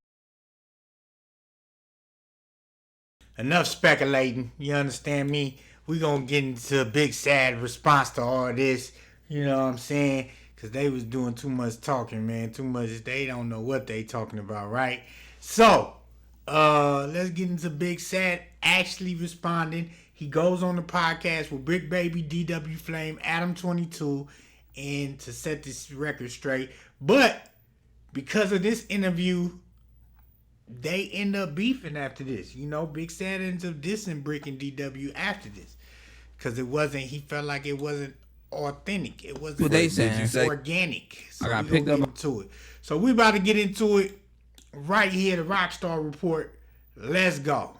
S1: Enough speculating. You understand me? We gonna get into a Big Sad response to all this. You know what I'm saying? Because they was doing too much talking, man. Too much. They don't know what they talking about, right? So, let's get into Big Sad actually responding. He goes on the podcast with Brick Baby, DW Flame, Adam 22, and to set this record straight. But because of this interview, they end up beefing after this. You know, Big Sad ends up dissing Brick and DW after this. Because it wasn't, he felt like it wasn't authentic. It wasn't
S11: What they saying? You say-
S1: organic. So
S11: I got
S1: we
S11: picked
S1: gonna
S11: up-
S1: get into it. So we about to get into it right here, the Rockstar Report. Let's go.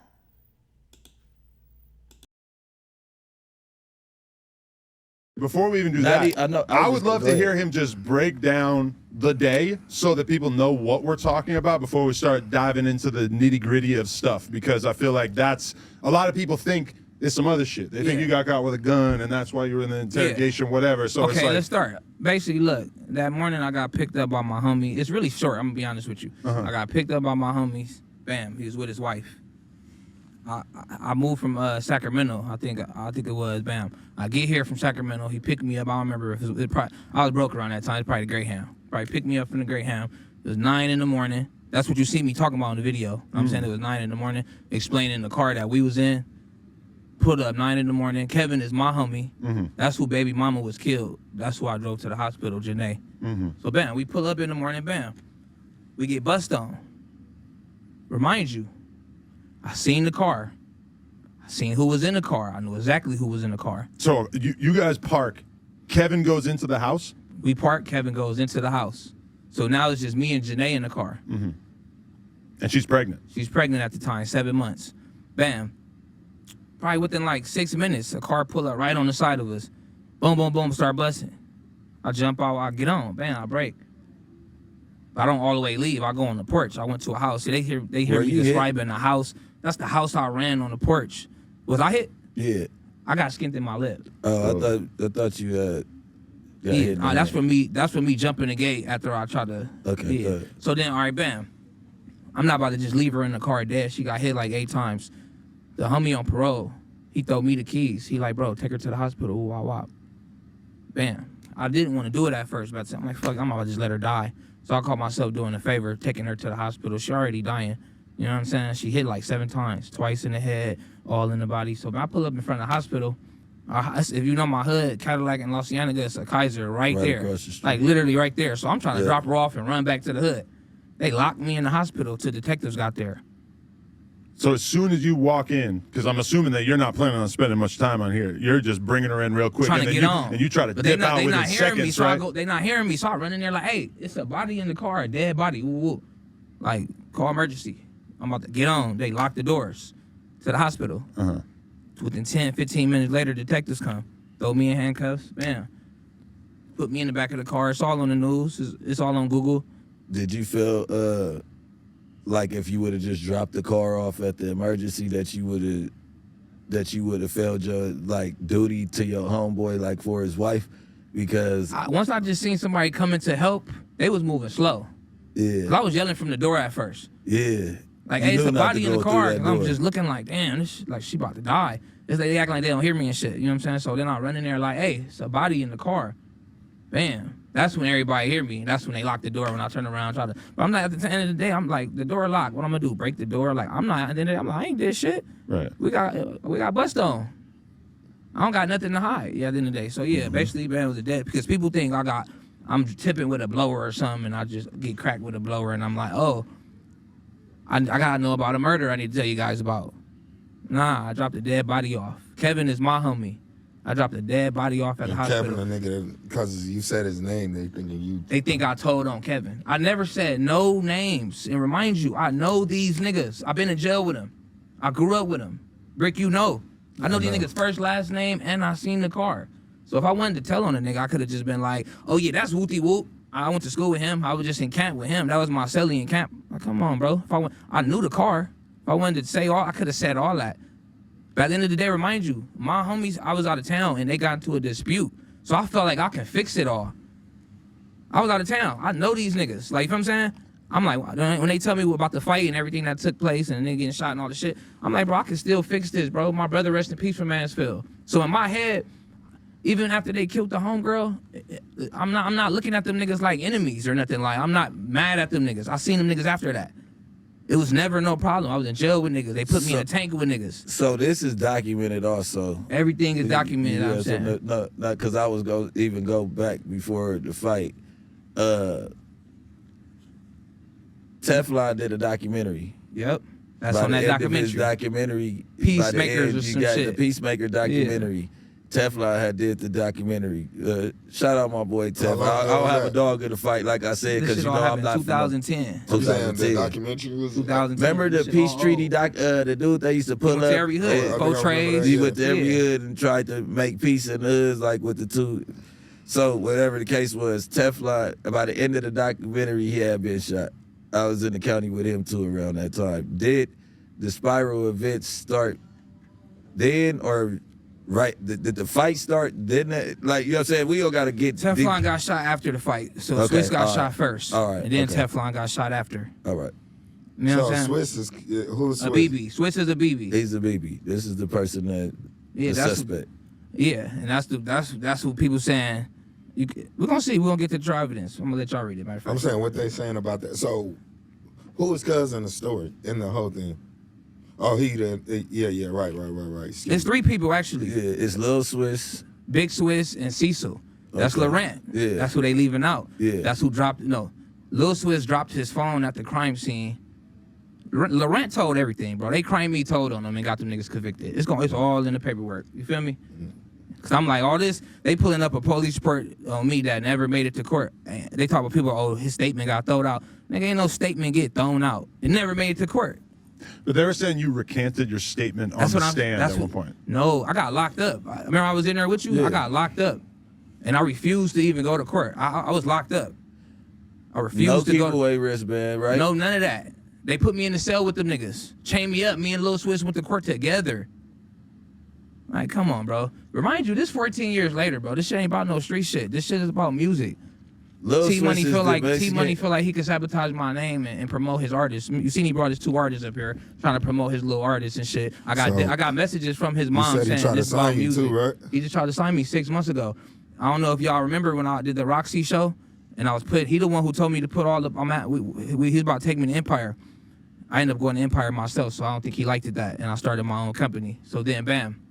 S2: before we even do
S8: Natty,
S2: that,
S8: I
S2: would love to hear him just break down the day so that people know what we're talking about before we start diving into the nitty-gritty of stuff, because I feel like that's a lot of people think it's some other shit. They think you got caught with a gun and that's why you were in the interrogation, whatever. So it's like,
S11: let's start. Basically, look, that morning I got picked up by my homie. It's really short, I'm gonna be honest with you. I got picked up by my homies. Bam, he was with his wife. I moved from Sacramento, I think it was. Bam, I get here from Sacramento. He picked me up. I don't remember if it was I was broke around that time. It's probably the Greyhound. Probably picked me up from the Greyhound. It was 9 in the morning. That's what you see me talking about in the video. You know what I'm saying? It was 9 in the morning, explaining the car that we was in. Put up 9 in the morning. Kevin is my homie. That's who baby mama was killed. That's who I drove to the hospital, Janae. So bam, we pull up in the morning. Bam, we get bust on. Remind you, I seen the car. I seen who was in the car. I knew exactly who was in the car.
S2: So you guys park. Kevin goes into the house?
S11: We park. Kevin goes into the house. So now it's just me and Janae in the car.
S2: And she's pregnant?
S11: She's pregnant at the time, 7 months. Bam. Probably within like 6 minutes, a car pull up right on the side of us. Boom, boom, boom, start busting. I jump out, I get on. Bam, I brake. I don't all the way leave. I go on the porch. I went to a house. They hear me describing the house. That's the house I ran on the porch. Was I hit?
S8: Yeah.
S11: I got skinned in my lip.
S8: Oh, I thought you had.
S11: Yeah, that's for me. That's for me jumping the gate after I tried to.
S8: Okay.
S11: Yeah.
S8: Good.
S11: So then, all right, bam. I'm not about to just leave her in the car dead. She got hit like 8 times. The homie on parole, he throw me the keys. He like, bro, take her to the hospital. Ooh, wah, wah. Bam. I didn't want to do it at first, but I'm like, fuck, I'm about to just let her die. So I called myself doing a favor, taking her to the hospital. She already dying. You know what I'm saying? She hit like 7 times, twice in the head, all in the body. So when I pull up in front of the hospital, if you know my hood, Cadillac and Los Cienegos, a Kaiser right there.
S8: Across the street.
S11: Like literally right there. So I'm trying to drop her off and run back to the hood. They locked me in the hospital till detectives got there.
S2: So as soon as you walk in, because I'm assuming that you're not planning on spending much time on here, you're just bringing her in real quick.
S11: Trying
S2: and
S11: to
S2: then
S11: get on.
S2: And you try to dip out within seconds, right?
S11: They not hearing me, so I run in there like, hey, it's a body in the car, a dead body. Ooh, ooh. Like, call emergency. I'm about to get on. They lock the doors to the hospital. Within 10, 15 minutes later, detectives come. Throw me in handcuffs. Bam. Put me in the back of the car. It's all on the news. It's all on Google.
S8: Did you feel like if you would have just dropped the car off at the emergency that you would have failed your like duty to your homeboy like for his wife? Because
S11: once I just seen somebody coming to help, they was moving slow.
S8: Yeah.
S11: 'Cause I was yelling from the door at first.
S8: Yeah.
S11: Like, hey, it's a body in the car. And I'm just looking like, damn, this like she about to die. It's like they act like they don't hear me and shit. You know what I'm saying? So then I run in there like, hey, it's a body in the car. Bam. That's when everybody hear me. That's when they lock the door. When I turn around, but I'm not, at the end of the day, I'm like, the door locked. What I'm gonna do? Break the door? Like, I'm not. At the end of the day, I'm like, I ain't did shit.
S2: Right.
S11: We got bust on. I don't got nothing to hide. Yeah, at the end of the day. So yeah, basically, man, it was a dead because people think I'm tipping with a blower or something, and I just get cracked with a blower, and I'm like, oh, I gotta know about a murder. I need to tell you guys about. Nah, I dropped a dead body off. Kevin is my homie. I dropped a dead body off at the hospital.
S12: Kevin, a nigga, because you said his name, they thinking you.
S11: They think I told on Kevin. I never said no names. And remind you, I know these niggas. I've been in jail with them. I grew up with them. Brick, you know. I know these niggas' first, last name, and I seen the car. So if I wanted to tell on a nigga, I could have just been like, oh yeah, that's Wooty Whoop. I went to school with him. I was just in camp with him. That was my cellie in camp. Like, come on, bro. I knew the car. If I wanted to say I could have said all that. But at the end of the day, remind you, my homies, I was out of town and they got into a dispute. So I felt like I can fix it all. I was out of town. I know these niggas. Like, you know what I'm saying? I'm like, when they tell me about the fight and everything that took place and they getting shot and all the shit, I'm like, bro, I can still fix this, bro. My brother, rest in peace from Mansfield. So in my head, even after they killed the homegirl, I'm not looking at them niggas like enemies or nothing. Like, I'm not mad at them niggas. I seen them niggas after that. It was never no problem. I was in jail with niggas. They put me in a tank with niggas.
S8: So this is documented also.
S11: Everything is documented.
S8: Yeah,
S11: I'm saying.
S8: No, because I was go back before the fight. Teflon did a documentary.
S11: Yep, that's on that documentary.
S8: Documentary.
S11: Peacemakers or
S8: you
S11: some
S8: got
S11: shit.
S8: the Peacemaker documentary, Teflon had did the documentary. Shout out my boy Teflon. I don't have a dog in the fight, like I said, because you know I'm not
S11: 2010.
S8: 2010.
S12: The documentary was
S11: 2010.
S8: Remember the Peace Treaty the dude they used to pull
S11: He went
S8: up?
S11: to every hood, portrays.
S8: He went to every hood and tried to make peace in the hoods, like with the two. So whatever the case was, Teflon, by the end of the documentary, he had been shot. I was in the county with him too around that time. Did the spiral events start then, or right? Did the fight start then? Like, you know what I'm saying? We all got to get
S11: Teflon got shot after the fight, so
S8: Okay,
S11: Swiss got
S8: all
S11: shot
S8: right.
S11: first,
S8: All right,
S11: and then
S8: okay.
S11: Teflon got shot after.
S8: All right.
S11: You know what I'm saying?
S12: Swiss is who's
S11: A
S12: Swiss?
S11: BB. Swiss is a BB.
S8: He's a BB. This is the person that
S11: Yeah,
S8: the
S11: that's
S8: suspect.
S11: Yeah, and that's what people saying. We're gonna see. We're gonna get to trial evidence. I'm gonna let y'all read it. Matter of fact.
S12: I'm saying what they saying about that. So, who is Cuz in the story in the whole thing? Oh, yeah, right. Excuse
S11: It's
S12: me.
S11: 3 people actually.
S8: Yeah, it's Lil Swiss,
S11: Big Swiss, and Cecil. That's
S8: Okay.
S11: Laurent.
S8: Yeah.
S11: That's who they leaving out.
S8: Yeah.
S11: That's who dropped. No, Lil Swiss dropped his phone at the crime scene. Laurent told everything, bro. They crime me told on them and got them niggas convicted. It's all in the paperwork. You feel me? Cause I'm like, all this, they pulling up a police report on me that never made it to court. And they talk about people, oh, his statement got thrown out. Nigga, ain't no statement get thrown out. It never made it to court.
S2: But they were saying you recanted your statement on the stand at one point.
S11: No, I got locked up. Remember I was in there with you?
S8: Yeah.
S11: I got locked up. And I refused to even go to court. I was locked up. I refused
S8: no
S11: to go.
S8: keep away wristband, right?
S11: No, none of that. They put me in the cell with them niggas. Chained me up. Me and Lil Swiss went to court together. Like, come on, bro. Remind you, this 14 years later, bro. This shit ain't about no street shit. This shit is about music.
S8: Lil
S11: T Money
S8: Swiss is
S11: feel
S8: the
S11: like
S8: Mexican-
S11: he could sabotage my name and promote his artists. You seen he brought his 2 artists up here trying to promote his little artists and shit. I got messages from his mom
S12: said he
S11: saying
S12: tried to
S11: this is about
S12: sign you
S11: music.
S12: too, right?
S11: He just tried to sign me 6 months ago. I don't know if y'all remember when I did the Roxy show and he the one who told me to put all the he's about to take me to Empire. I ended up going to Empire myself, so I don't think he liked it that, and I started my own company. So then, bam,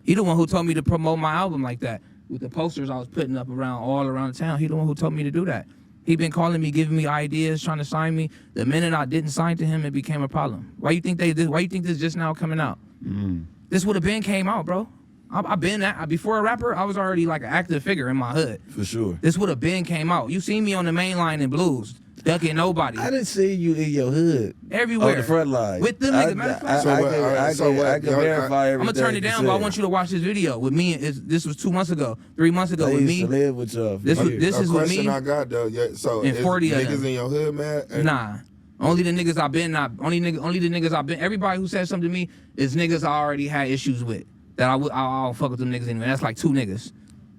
S11: he the one who told me to promote my album like that with the posters I was putting up all around the town. He the one who told me to do that. He been calling me, giving me ideas, trying to sign me. The minute I didn't sign to him, it became a problem. Why you think Why you think this just now coming out? This would have been came out, bro. I've been before a rapper. I was already like an active figure in my hood.
S8: For sure.
S11: This would have been came out. You seen me on the main line in Blues, ducking nobody.
S8: I didn't see you in your hood.
S11: Everywhere.
S8: On the front line.
S11: With them niggas. Matter of fact,
S8: I can verify everything.
S11: I'm gonna turn it down, but I want you to watch this video with me. This was 2 months ago, 3 months ago with me.
S8: To live with y'all.
S11: This is with me.
S12: Question I got though. Yeah. So
S11: And
S12: is
S11: 40 of
S12: niggas
S11: them.
S12: in your hood, man.
S11: Nah. Only the niggas I've been. Only the niggas I've been. Everybody who said something to me is niggas I already had issues with. That I don't fuck with them niggas anyway. That's like 2 niggas.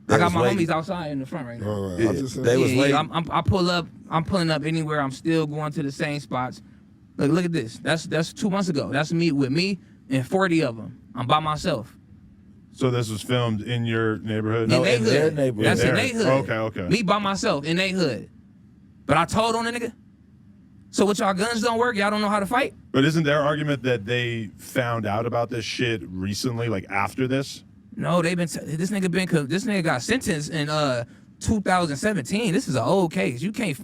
S11: I got my homies outside in the front right now.
S12: All right.
S8: Yeah, they was waiting.
S11: I pull up. I'm pulling up anywhere. I'm still going to the same spots. Look at this. That's 2 months ago. That's me with me and 40 of them. I'm by myself.
S2: So this was filmed in your neighborhood?
S11: In they
S8: in their
S11: hood.
S8: neighborhood.
S11: That's in they hood.
S2: Okay.
S11: Me by myself in they hood. But I told on the nigga. So what y'all guns don't work? Y'all don't know how to fight?
S2: But isn't their argument that they found out about this shit recently, like after this?
S11: No, this nigga got sentenced in 2017. This is an old case. You can't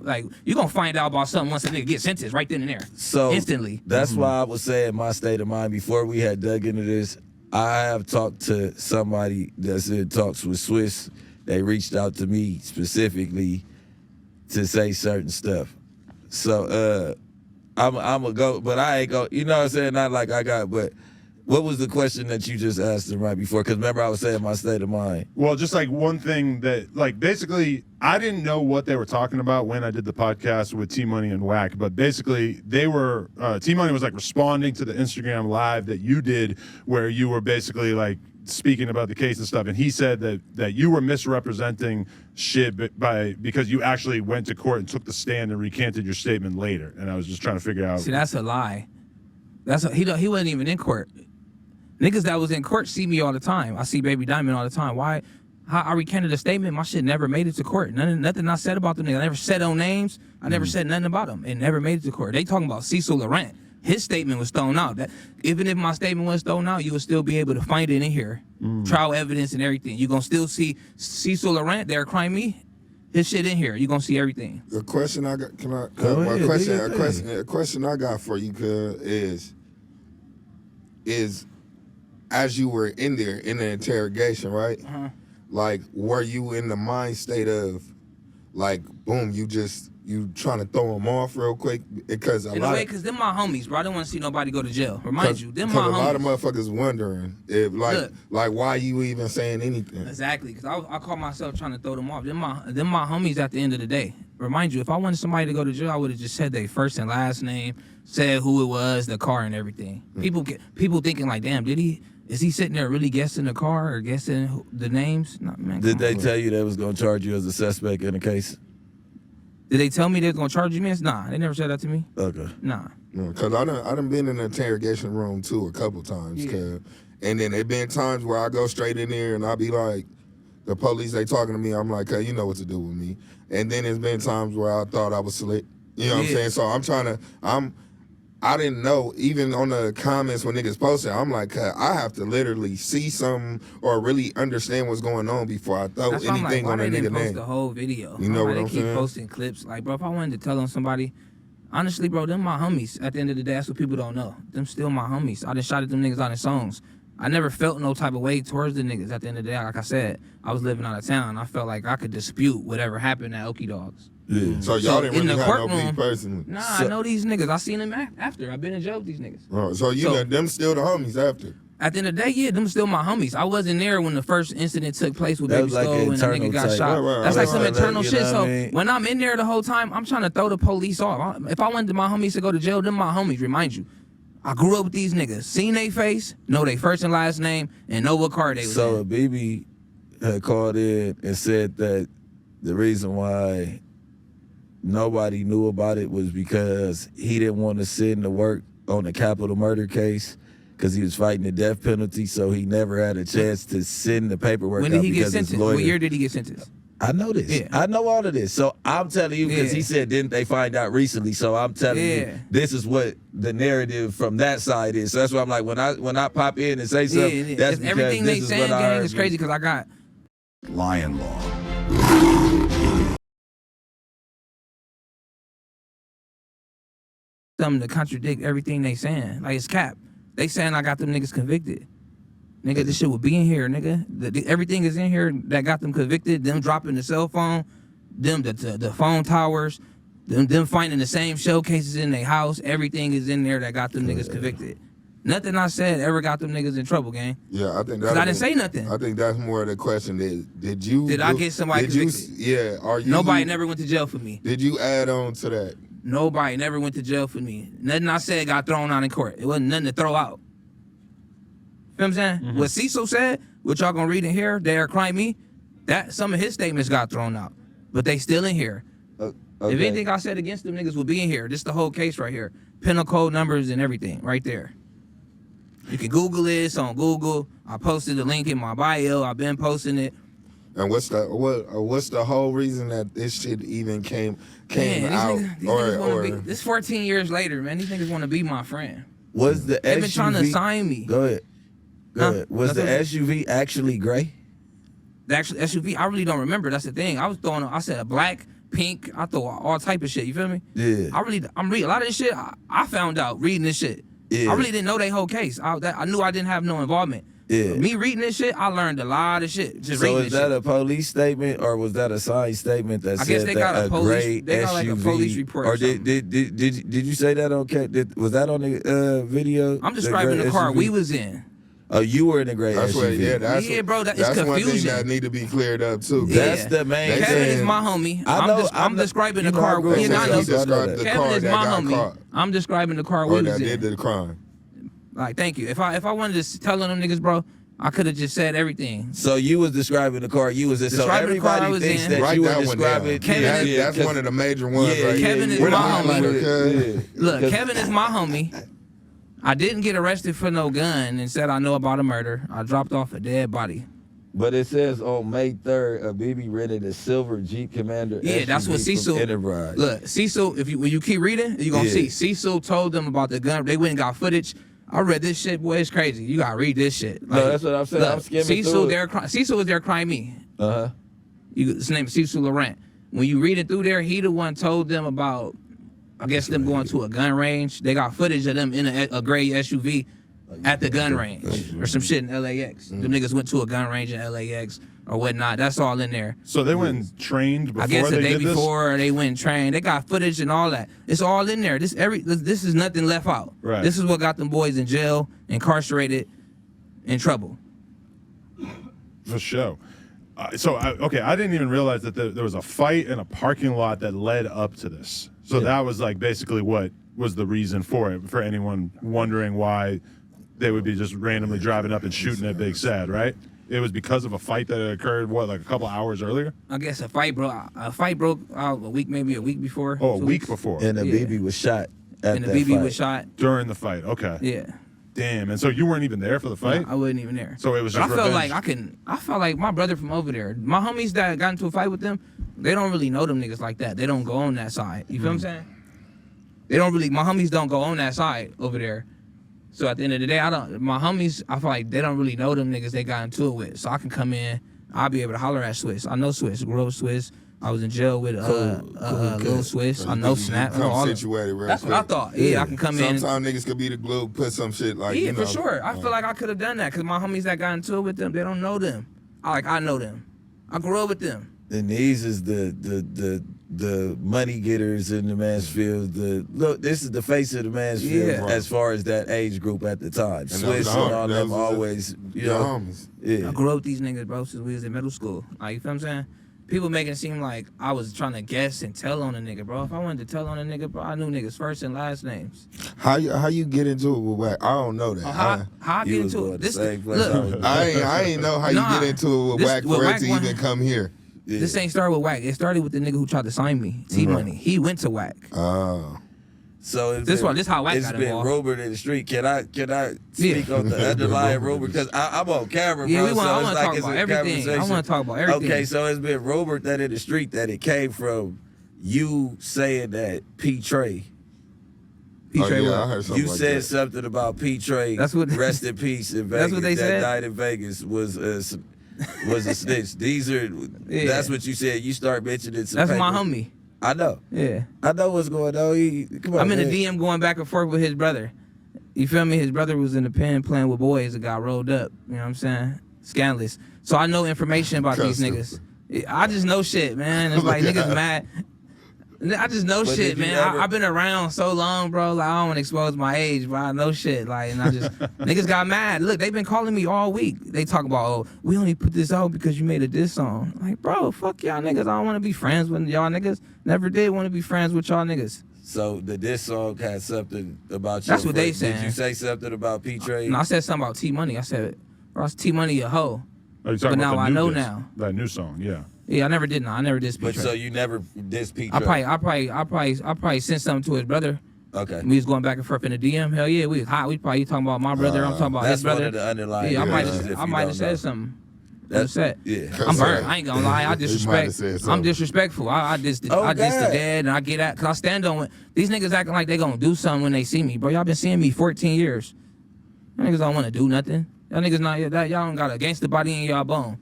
S11: you gonna find out about something once a nigga gets sentenced right then and there.
S8: So
S11: instantly.
S8: That's why I was saying my state of mind before we had dug into this. I have talked to somebody that's in talks with Swiss. They reached out to me specifically to say certain stuff. So I'm a go, but I ain't go. You know what I'm saying? Not like I got, but what was the question that you just asked him right before? Because remember I was saying my state of mind.
S2: Well, just like one thing that, like, basically, I didn't know what they were talking about when I did the podcast with T Money and Wack, but basically they were T Money was like responding to the Instagram live that you did, where you were basically like speaking about the case and stuff, and he said that you were misrepresenting shit because you actually went to court and took the stand and recanted your statement later. And I was just trying to figure out.
S11: See, that's a lie. He wasn't even in court. Niggas that was in court see me all the time. I see Baby Diamond all the time. Why? How I recanted a statement. My shit never made it to court. Nothing I said about them niggas. I never said on names. I never said nothing about them. It never made it to court. They talking about Cecil Laurent. His statement was thrown out. Even if my statement was thrown out, you would still be able to find it in here. Trial evidence and everything. You're going to still see Cecil Laurent there crying me. His shit in here. You're going to see everything.
S12: The question I got, a question I got for you, cuz, is as you were in there in the interrogation, right? Like, were you in the mind state of, like, boom, you trying to throw them off real quick? Because
S11: in a way, because them my homies, bro. I don't want to see nobody go to jail. Remind you, them my homies.
S12: A lot of motherfuckers wondering if, like why you even saying anything.
S11: Exactly, because I call myself trying to throw them off. Them my homies at the end of the day. Remind you, if I wanted somebody to go to jail, I would have just said their first and last name, said who it was, the car, and everything. People thinking like, damn, is he sitting there really guessing the car or guessing the names? Nah, man,
S8: Did they tell you they was gonna charge you as a suspect in the case?
S11: Did they tell me they was gonna charge you, man? Nah, they never said that to me.
S8: Okay.
S11: Nah.
S12: Because I done been in the interrogation room too a couple times.
S11: Yeah.
S12: And then there been times where I go straight in there and I be like, the police, they talking to me, I'm like, hey, you know what to do with me. And then there's been times where I thought I was slick. You know what I'm saying? So I didn't know, even on the comments when niggas posted, I'm like, I have to literally see something or really understand what's going on before I throw anything on a nigga name.
S11: That's why I'm like, why they didn't post the whole video?
S12: You know what I'm
S11: saying? They keep posting clips. Like, bro, if I wanted to tell on somebody, honestly, bro, them my homies. At the end of the day, that's what people don't know. Them still my homies. I done shot at them niggas on their songs. I never felt no type of way towards the niggas. At the end of the day, like I said, I was living out of town. I felt like I could dispute whatever happened at Okie Dogs.
S12: Yeah. So y'all didn't really have no beef personally?
S11: Nah, I know these niggas. I seen them after. I've been in jail with these niggas.
S12: Oh, so them still the homies after?
S11: At the end of the day, yeah, them still my homies. I wasn't there when the first incident took place with Baby Skull and the nigga got shot. That's like some internal shit. So when I'm in there the whole time, I'm trying to throw the police off. If I wanted my homies to go to jail, them my homies. Remind you, I grew up with these niggas. Seen they face, know they first and last name, and know what car they was in.
S8: So BB had called in and said that the reason why nobody knew about it was because he didn't want to send the work on the capital murder case because he was fighting the death penalty, so he never had a chance to send the paperwork.
S11: When did he get sentenced? What year did he get sentenced?
S8: I know this.
S11: Yeah.
S8: I know all of this. So I'm telling you because he said, didn't they find out recently? So I'm telling you, this is what the narrative from that side is. So that's why I'm like, when I pop in and say something, that's because
S11: everything
S8: this
S11: they
S8: is
S11: saying,
S8: what I
S11: gang,
S8: heard.
S11: is crazy because I got
S13: Lion Law.
S11: something to contradict everything they saying. Like, it's cap. They saying I got them niggas convicted. Nigga, this shit would be in here, nigga. Everything is in here that got them convicted. Them dropping the cell phone, them the phone towers, them finding the same showcases in their house. Everything is in there that got them niggas convicted. Nothing I said ever got them niggas in trouble, gang.
S12: Yeah, I think
S11: that. I didn't say nothing.
S12: I think that's more of the question. Did
S11: I get somebody convicted?
S12: Are you?
S11: Nobody never went to jail for me.
S12: Did you add on to that?
S11: Nobody never went to jail for me. Nothing I said got thrown out in court. It wasn't nothing to throw out. You know what I'm saying? What Cecil said, what y'all gonna read in here, they are crying me, that some of his statements got thrown out. But they still in here. Okay. If anything I said against them niggas would be in here. This the whole case right here. Penal code numbers and everything right there. You can Google this on Google. I posted the link in my bio. I've been posting it.
S12: And what's the whole reason that this shit even came out?
S11: This 14 years later, man. These niggas want to be my friend.
S8: Was the
S11: They've
S8: SUV?
S11: been trying to sign me.
S8: Go ahead. Was the SUV actually gray?
S11: The actual SUV, I really don't remember. That's the thing. I said black, pink. I throw all type of shit. You feel me?
S8: Yeah.
S11: I'm reading a lot of this shit. I found out reading this shit.
S8: Yeah.
S11: I really didn't know their whole case. I knew I didn't have no involvement.
S8: Yeah.
S11: Me reading this shit, I learned a lot of shit. Just
S8: so
S11: reading
S8: is
S11: this
S8: that
S11: shit.
S8: a police statement or was that a signed statement that
S11: I
S8: said
S11: guess they
S8: that
S11: got a police. They got
S8: SUV,
S11: like a police report.
S8: Or did you say that on? Was that on the video?
S11: I'm describing the car
S8: SUV?
S11: we was in.
S8: Oh, you were in a gray SUV.
S11: Yeah, bro, that's
S12: confusion.
S11: one
S12: thing that need to be cleared up too.
S8: That's the main.
S11: Kevin is my homie. I'm describing the car.
S12: Kevin
S11: is my homie. I'm describing the car we was in.
S12: Did the crime.
S11: Like, thank you. If I wanted to tell them niggas, bro, I could have just said everything.
S8: So you was describing the car you was in. So everybody thinks that you were describing.
S12: That's one of the major ones.
S11: Yeah,
S12: right
S11: Kevin
S12: here.
S11: is my
S12: homie.
S11: Look, Kevin is my homie. I didn't get arrested for no gun and said I know about a murder. I dropped off a dead body.
S8: But it says on May 3rd, BB rented a silver Jeep Commander.
S11: Yeah, that's what Cecil.
S8: Enterprise.
S11: Look, Cecil. When you keep reading, you gonna see Cecil told them about the gun. They went and got footage. I read this shit, boy. It's crazy. You gotta read this shit. Like,
S8: no, that's what I'm saying.
S11: Look,
S8: I'm skimming
S11: Cecil,
S8: through it.
S11: Cecil was there crying me. His name is Cecil Laurent. When you read it through there, he the one told them about. I guess them going to a gun range. They got footage of them in a gray SUV. at the gun range or some shit in LAX. The niggas went to a gun range in LAX or whatnot. That's all in there.
S2: So they went and trained before
S11: I guess the
S2: they
S11: day
S2: did
S11: before they went and trained. They got footage and all that. It's all in there. This is nothing left out.
S2: Right.
S11: This is what got them boys in jail, incarcerated, in trouble.
S2: For sure. I didn't even realize that there was a fight in a parking lot that led up to this. So that was like basically what was the reason for it, for anyone wondering why they would be just randomly driving up and shooting at Big Sad, right? It was because of a fight that occurred, like a couple hours earlier?
S11: I guess a fight broke out a week before.
S2: Oh, a week before.
S8: And the BB was shot.
S11: And the BB was shot
S2: during the fight. Okay.
S11: Yeah.
S2: Damn. And so you weren't even there for the fight?
S11: No, I wasn't even there.
S2: So it was just
S11: I felt like my brother from over there, my homies that got into a fight with them, they don't really know them niggas like that. They don't go on that side. You feel what I'm saying? My homies don't go on that side over there. So at the end of the day, my homies, I feel like they don't really know them niggas they got into it with. So I can come in, I'll be able to holler at Swiss. I know Swiss, Grove Swiss. I was in jail with Lil Swiss. I know Snap.
S12: Situated real
S11: That's
S12: quick.
S11: what I thought. Yeah, I can come in.
S12: Sometimes niggas could be the glue, put some shit like,
S11: Yeah, for sure. I feel like I could have done that because my homies that got into it with them, they don't know them. I know them. I grew up with them.
S8: And these is the money getters in the Mansfield. Look, this is the face of the Mansfield as far as that age group at the time. And Swiss and all them always, you know. Yeah.
S11: I grew up with these niggas, bro, since we was in middle school. Like, you feel what I'm saying? People making it seem like I was trying to guess and tell on a nigga, bro. If I wanted to tell on a nigga, bro, I knew niggas' first and last names.
S12: How you get into it with Wack? I don't know that.
S11: How I get into it?
S12: Look, I ain't know how you get into it with Wack for it to even come here.
S11: Yeah. This ain't started with Wack. It started with the nigga who tried to sign me, T-Money. He went to Wack.
S12: Oh.
S8: So
S11: this how Wack got involved.
S8: It's been Robert in the street. Can I speak on the underlying Robert? Because I'm on camera, bro.
S11: Yeah, I
S8: so
S11: want
S8: it's
S11: to
S8: like
S11: talk
S8: it's
S11: about
S8: a
S11: everything. I want to talk about everything.
S8: Okay, so it's been Robert that in the street that it came from you saying that P. Trey.
S12: I heard something
S8: You
S12: like
S8: said
S12: that.
S8: something about P. Trey.
S11: That's what.
S8: Rest in peace in Vegas.
S11: That's what they
S8: that
S11: said.
S8: Night in Vegas was a snitch. These are.
S11: Yeah.
S8: That's what you said. You start mentioning some.
S11: That's
S8: paper.
S11: my homie.
S8: I know.
S11: Yeah.
S8: I know what's going on. Come on,
S11: I'm in
S8: man.
S11: the DM going back and forth with his brother. You feel me? His brother was in the pen playing with boys that got rolled up. You know what I'm saying? Scandalous. So I know information about these niggas. I just know shit, man. It's like niggas mad. I just know shit, man. I've been around so long, bro. Like, I don't want to expose my age, but I know shit. Like, and I just niggas got mad. Look, they've been calling me all week. They talk about, oh, we only put this out because you made a diss song. Like, bro, fuck y'all niggas. I don't want to be friends with y'all niggas. Never did want to be friends with y'all niggas.
S8: So the diss song had something about you.
S11: That's what they saying.
S8: Did you say something about P. Trey?
S11: No, I said something about T-Money. I said, bro, it's T-Money a hoe.
S2: Oh, you're talking
S11: But
S2: about
S11: now
S2: the
S11: I
S2: new
S11: know
S2: diss,
S11: now.
S2: That new song, yeah.
S11: Yeah, I never did. No, I never did.
S8: But so you never dissed P. Trey?
S11: I probably sent something to his brother.
S8: Okay.
S11: We was going back and forth in the DM. Hell yeah, we was hot. We probably talking about my brother. I'm talking about his brother.
S8: That's one of the underlying.
S11: Yeah,
S8: reasons,
S11: I might have said something.
S8: That's
S11: set.
S8: Yeah.
S11: I'm burnt. I ain't gonna lie. I disrespect. I'm disrespectful. I diss the dead and I get at, cause I stand on it. These niggas acting like they gonna do something when they see me, bro. Y'all been seeing me 14 years. Y'all niggas don't want to do nothing. Y'all niggas not that. Y'all don't got a gangster body in y'all bone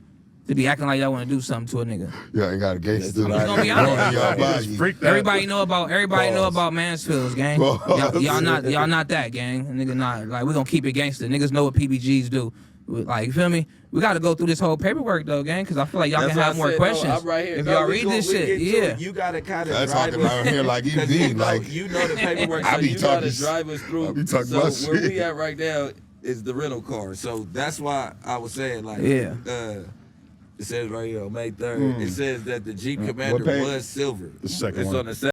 S11: to be acting like y'all want to do something to a nigga.
S12: Yeah, ain't got a gangster body.
S11: Gonna be honest. Everybody know about Mansfields, gang. Y'all not that, gang. Nigga not like we gonna keep it gangster. Niggas know what PBGs do. Like, you feel me? We got to go through this whole paperwork though, gang, because I feel like y'all can have more questions.
S8: I'm right here.
S11: If y'all read this shit, yeah.
S8: You gotta kind of.
S12: That's talking about here like you be like.
S8: You know the paperwork, so you gotta drive us through. So where we at right now is the rental car. So that's why I was saying like, it says right here on May 3rd. It says that the Jeep Commander was silver.
S2: The second
S8: it's
S2: one.
S8: on the second.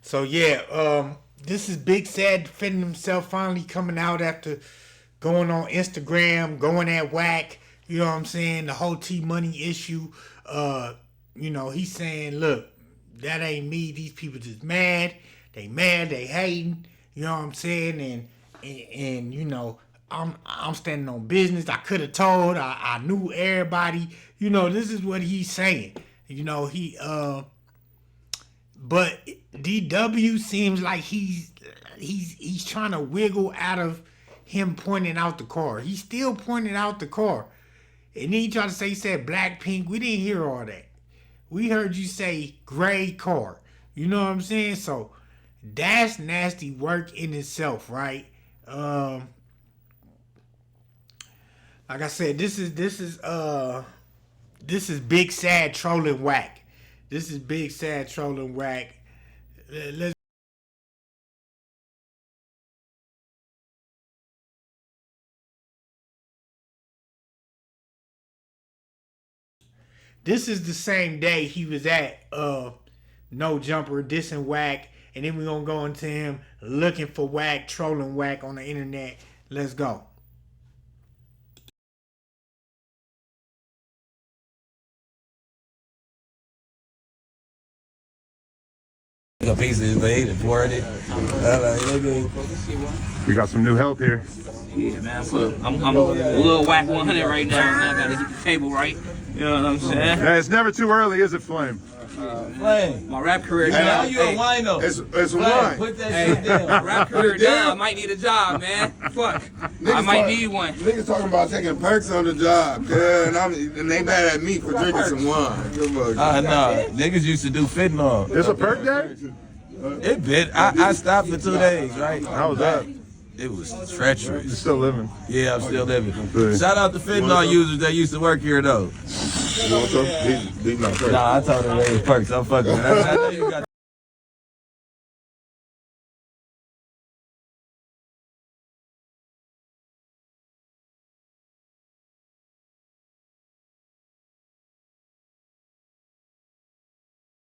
S1: So yeah, this is Big Sad defending himself, finally coming out after going on Instagram, going at Wack, you know what I'm saying, the whole T-Money issue. You know, he's saying, look, that ain't me. These people just mad, they hating, you know what I'm saying, and you know, I'm standing on business. I could have told, I knew everybody, you know, this is what he's saying. You know, but DW seems like he's trying to wiggle out of him pointing out the car. He's still pointing out the car. And then he tried to say, he said black, pink. We didn't hear all that. We heard you say gray car. You know what I'm saying? So That's nasty work in itself, right? Like I said, this is Big Sad trolling Wack. This is Big Sad trolling Wack. Let's. This is the same day he was at No Jumper dissing Wack, and then we're gonna go into him looking for Wack, trolling Wack on the internet. Let's go.
S8: A piece of his made and poured it.
S2: We got some new help here.
S11: Yeah, man. I'm a little Wack100 right now. I gotta get the table right. You know what I'm saying?
S2: Yeah, it's never too early, is it, Flame?
S8: Flame.
S11: My rap career
S8: Hey, now
S11: down.
S8: you a wino.
S10: It's
S8: Flame,
S10: wine.
S8: put that shit down.
S11: My rap career down. I might need a job, man. Fuck. I might need one.
S12: Niggas talking about taking perks on the job, yeah, and they mad at me for drinking some wine.
S8: Nah, niggas used to do fentanyl.
S2: It's a perk day?
S8: It bit. I stopped for 2 days, right?
S2: How was that?
S8: It was treacherous.
S2: You're still living?
S8: Yeah, I'm still living.
S2: Good.
S8: Shout out to fentanyl users that used to work here, though.
S12: You want some? These not perks.
S8: Nah, I told them they was perks. I'm fucking with them. I know you got.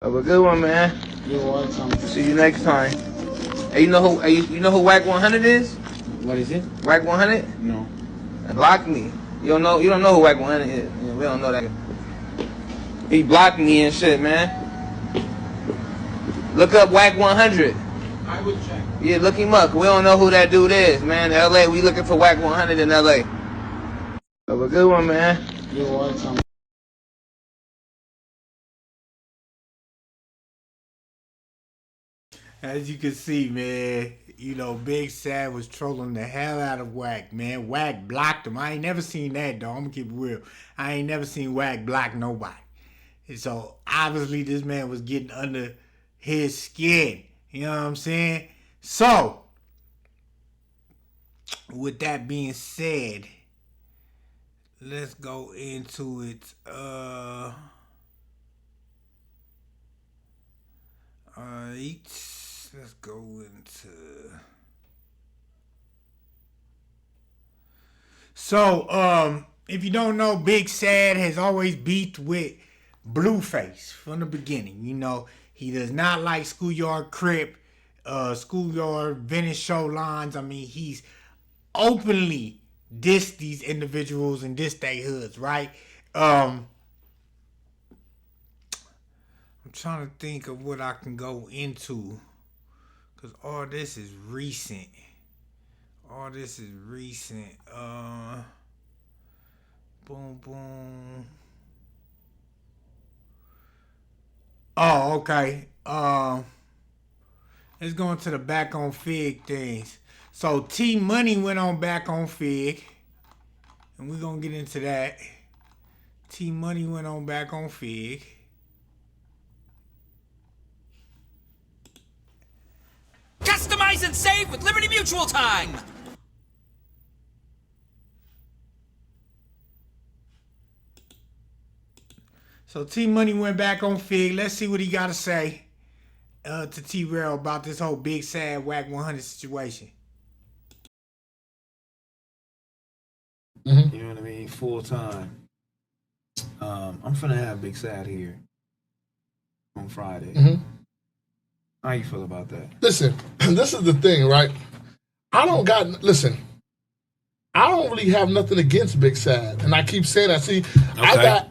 S5: Have a good one, man.
S9: You're welcome.
S5: See you next time. Hey, you know who Wack100 is?
S9: What is it?
S5: Wack100?
S9: No.
S5: Blocked me. You don't know who Wack100 is. Yeah, we don't know that. He blocked me and shit, man. Look up Wack100.
S9: I will check.
S5: Yeah, look him up. We don't know who that dude is, man. LA, we looking for Wack100 in LA. Have a good one, man.
S9: You're welcome.
S1: As you can see, man, you know, Big Sad was trolling the hell out of Wack, man. Wack blocked him. I ain't never seen that, though. I'm gonna keep it real. I ain't never seen Wack block nobody. And so, obviously, this man was getting under his skin. You know what I'm saying? So, with that being said, let's go into it. Alright. Let's go into. So, if you don't know, Big Sad has always beefed with Blueface from the beginning. You know, he does not like Schoolyard Crip, Schoolyard Venice show lines. I mean, he's openly dissed these individuals and dissed their hoods, right? I'm trying to think of what I can go into. Because all this is recent. Boom, boom. Oh, okay. Let's go into the back on Fig things. So T Money went on back on Fig. And we're going to get into that. T Money went on back on Fig.
S14: Customize and save with Liberty Mutual time!
S1: So T Money went back on Fig. Let's see what he got to say to T-Rail about this whole Big Sad Wack100 situation.
S15: Mm-hmm. You know what I mean? Full time. I'm finna have Big Sad here on Friday.
S7: Mm-hmm.
S15: How you feel about that?
S7: Listen, this is the thing, right? I don't really have nothing against Big Sad. And I keep saying that. See, okay.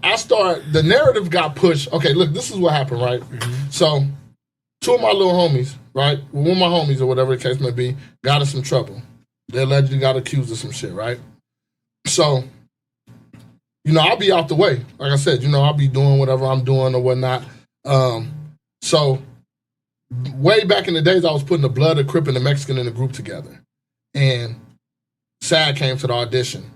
S7: The narrative got pushed. Okay, look, this is what happened, right? Mm-hmm. So, two of my little homies, right? One of my homies or whatever the case may be, got in some trouble. They allegedly got accused of some shit, right? So, you know, I'll be out the way. Like I said, you know, I'll be doing whatever I'm doing or whatnot. So, way back in the days, I was putting the Blood, the Crip, and the Mexican in the group together. And Sad came to the audition.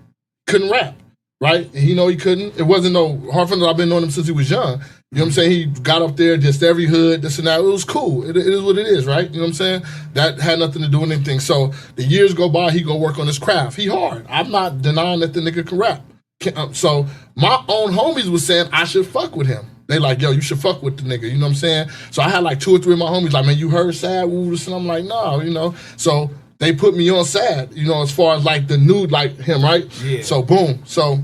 S7: Couldn't rap. right? And he know he couldn't. It wasn't no hard for him. I've been knowing him since he was young. You know what I'm saying? He got up there, just every hood, this and that. It was cool. It is what it is, right? You know what I'm saying? That had nothing to do with anything. So the years go by, he go work on his craft. He hard. I'm not denying that the nigga can rap. So my own homies was saying I should fuck with him. They like, yo, you should fuck with the nigga. You know what I'm saying? So I had like 2 or 3 of my homies like, man, you heard Sad? Woo, and I'm like, no, you know. So they put me on Sad, you know, as far as like the nude, like him, right? Yeah. So boom. So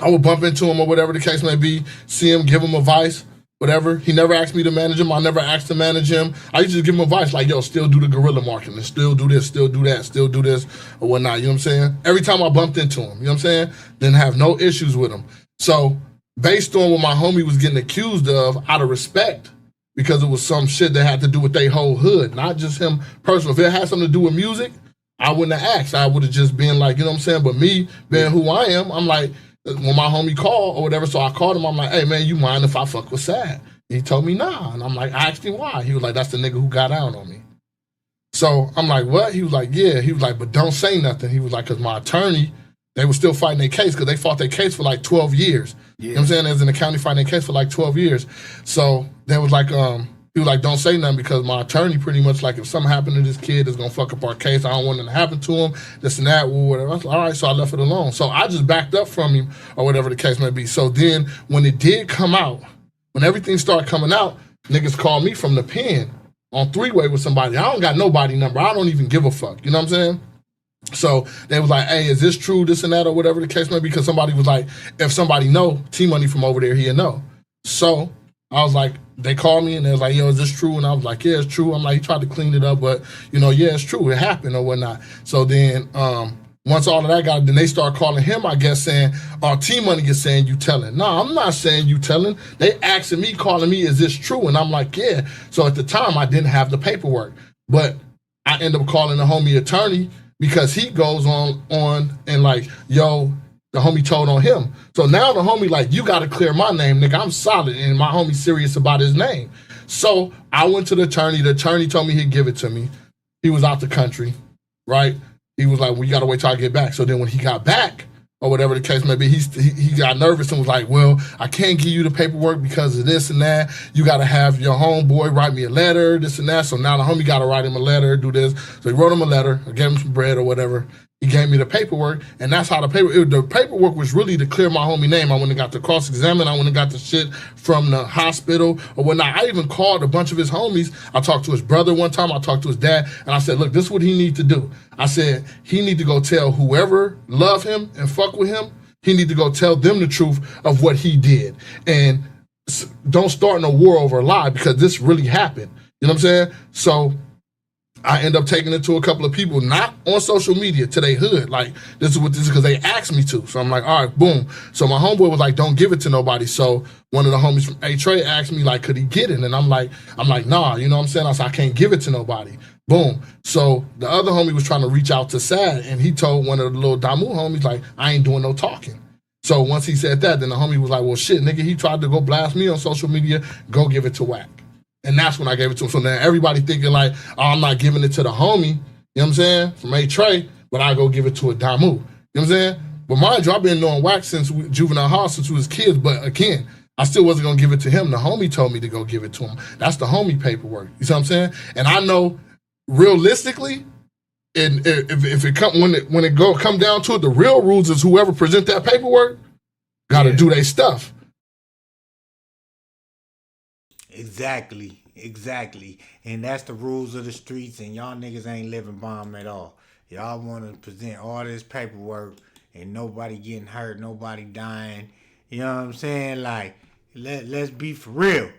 S7: I would bump into him or whatever the case may be, see him, give him advice, whatever. He never asked me to manage him. I never asked to manage him. I used to just give him advice like, yo, still do the guerrilla marketing, still do this, still do that, still do this or whatnot. You know what I'm saying? Every time I bumped into him, you know what I'm saying? Didn't have no issues with him. So based on what my homie was getting accused of, out of respect, because it was some shit that had to do with their whole hood, not just him personal. If it had something to do with music, I wouldn't have asked. I would have just been like, you know what I'm saying? But me, being who I am, I'm like, when my homie called or whatever, so I called him, I'm like, hey, man, you mind if I fuck with Sad? He told me nah. And I'm like, I asked him why. He was like, that's the nigga who got out on me. So I'm like, what? He was like, yeah. He was like, but don't say nothing. He was like, because my attorney, they were still fighting their case because they fought their case for like 12 years. Yeah. You know what I'm saying? They was in the county fighting their case for like 12 years. So they was like, he was like, don't say nothing because my attorney pretty much like, if something happened to this kid, it's going to fuck up our case. I don't want it to happen to him, this and that, whatever. I was like, all right, so I left it alone. So I just backed up from him or whatever the case may be. So then when it did come out, when everything started coming out, niggas called me from the pen on 3-way with somebody. I don't got nobody number. I don't even give a fuck. You know what I'm saying? So they was like, hey, is this true, this and that, or whatever the case may be? Because somebody was like, if somebody know T-Money from over there, he'll know. So I was like, they called me and they was like, yo, is this true? And I was like, yeah, it's true. I'm like, he tried to clean it up, but, you know, yeah, it's true. It happened or whatnot. So then once all of that got, then they start calling him, I guess, saying, oh, T-Money is saying you telling. No, I'm not saying you telling. They asking me, calling me, is this true? And I'm like, yeah. So at the time, I didn't have the paperwork. But I end up calling the homie attorney because he goes on and like, yo, the homie told on him. So now the homie like, you got to clear my name, nigga. I'm solid, and my homie serious about his name. So I went to the attorney. The attorney told me he'd give it to me. He was out the country, right? He was like, well, you got to wait till I get back. So then when he got back, or whatever the case may be, he got nervous and was like, well, I can't give you the paperwork because of this and that. You got to have your homeboy write me a letter, this and that. So now the homie got to write him a letter, do this. So he wrote him a letter. I gave him some bread or whatever. He gave me the paperwork, and that's how the paperwork was really to clear my homie name. I went and got the cross-examine. I went and got the shit from the hospital or whatnot. I even called a bunch of his homies. I talked to his brother one time. I talked to his dad, and I said, look, this is what he need to do. I said, he need to go tell whoever love him and fuck with him, he need to go tell them the truth of what he did. And don't start no war over a lie because this really happened. You know what I'm saying? So I end up taking it to a couple of people, not on social media, to their hood. Like, this is what this is because they asked me to. So I'm like, all right, boom. So my homeboy was like, don't give it to nobody. So one of the homies from A-Trey asked me, like, could he get it? And I'm like, nah, you know what I'm saying? I said, I can't give it to nobody. Boom. So the other homie was trying to reach out to Sad, and he told one of the little Damu homies, like, I ain't doing no talking. So once he said that, then the homie was like, well, shit, nigga, he tried to go blast me on social media. Go give it to Wack. And that's when I gave it to him. So now everybody thinking like, oh, I'm not giving it to the homie, you know what I'm saying, from A-Trey, but I go give it to a Damu. You know what I'm saying? But mind you, I've been knowing Wack since juvenile hall, since we was kids. But again, I still wasn't going to give it to him. The homie told me to go give it to him. That's the homie paperwork. You see what I'm saying? And I know realistically, and if it come when it come down to it, the real rules is whoever present that paperwork got to do their stuff.
S1: Exactly. And that's the rules of the streets, and y'all niggas ain't living bomb at all. Y'all want to present all this paperwork and nobody getting hurt, nobody dying. You know what I'm saying? Like, let's be for real.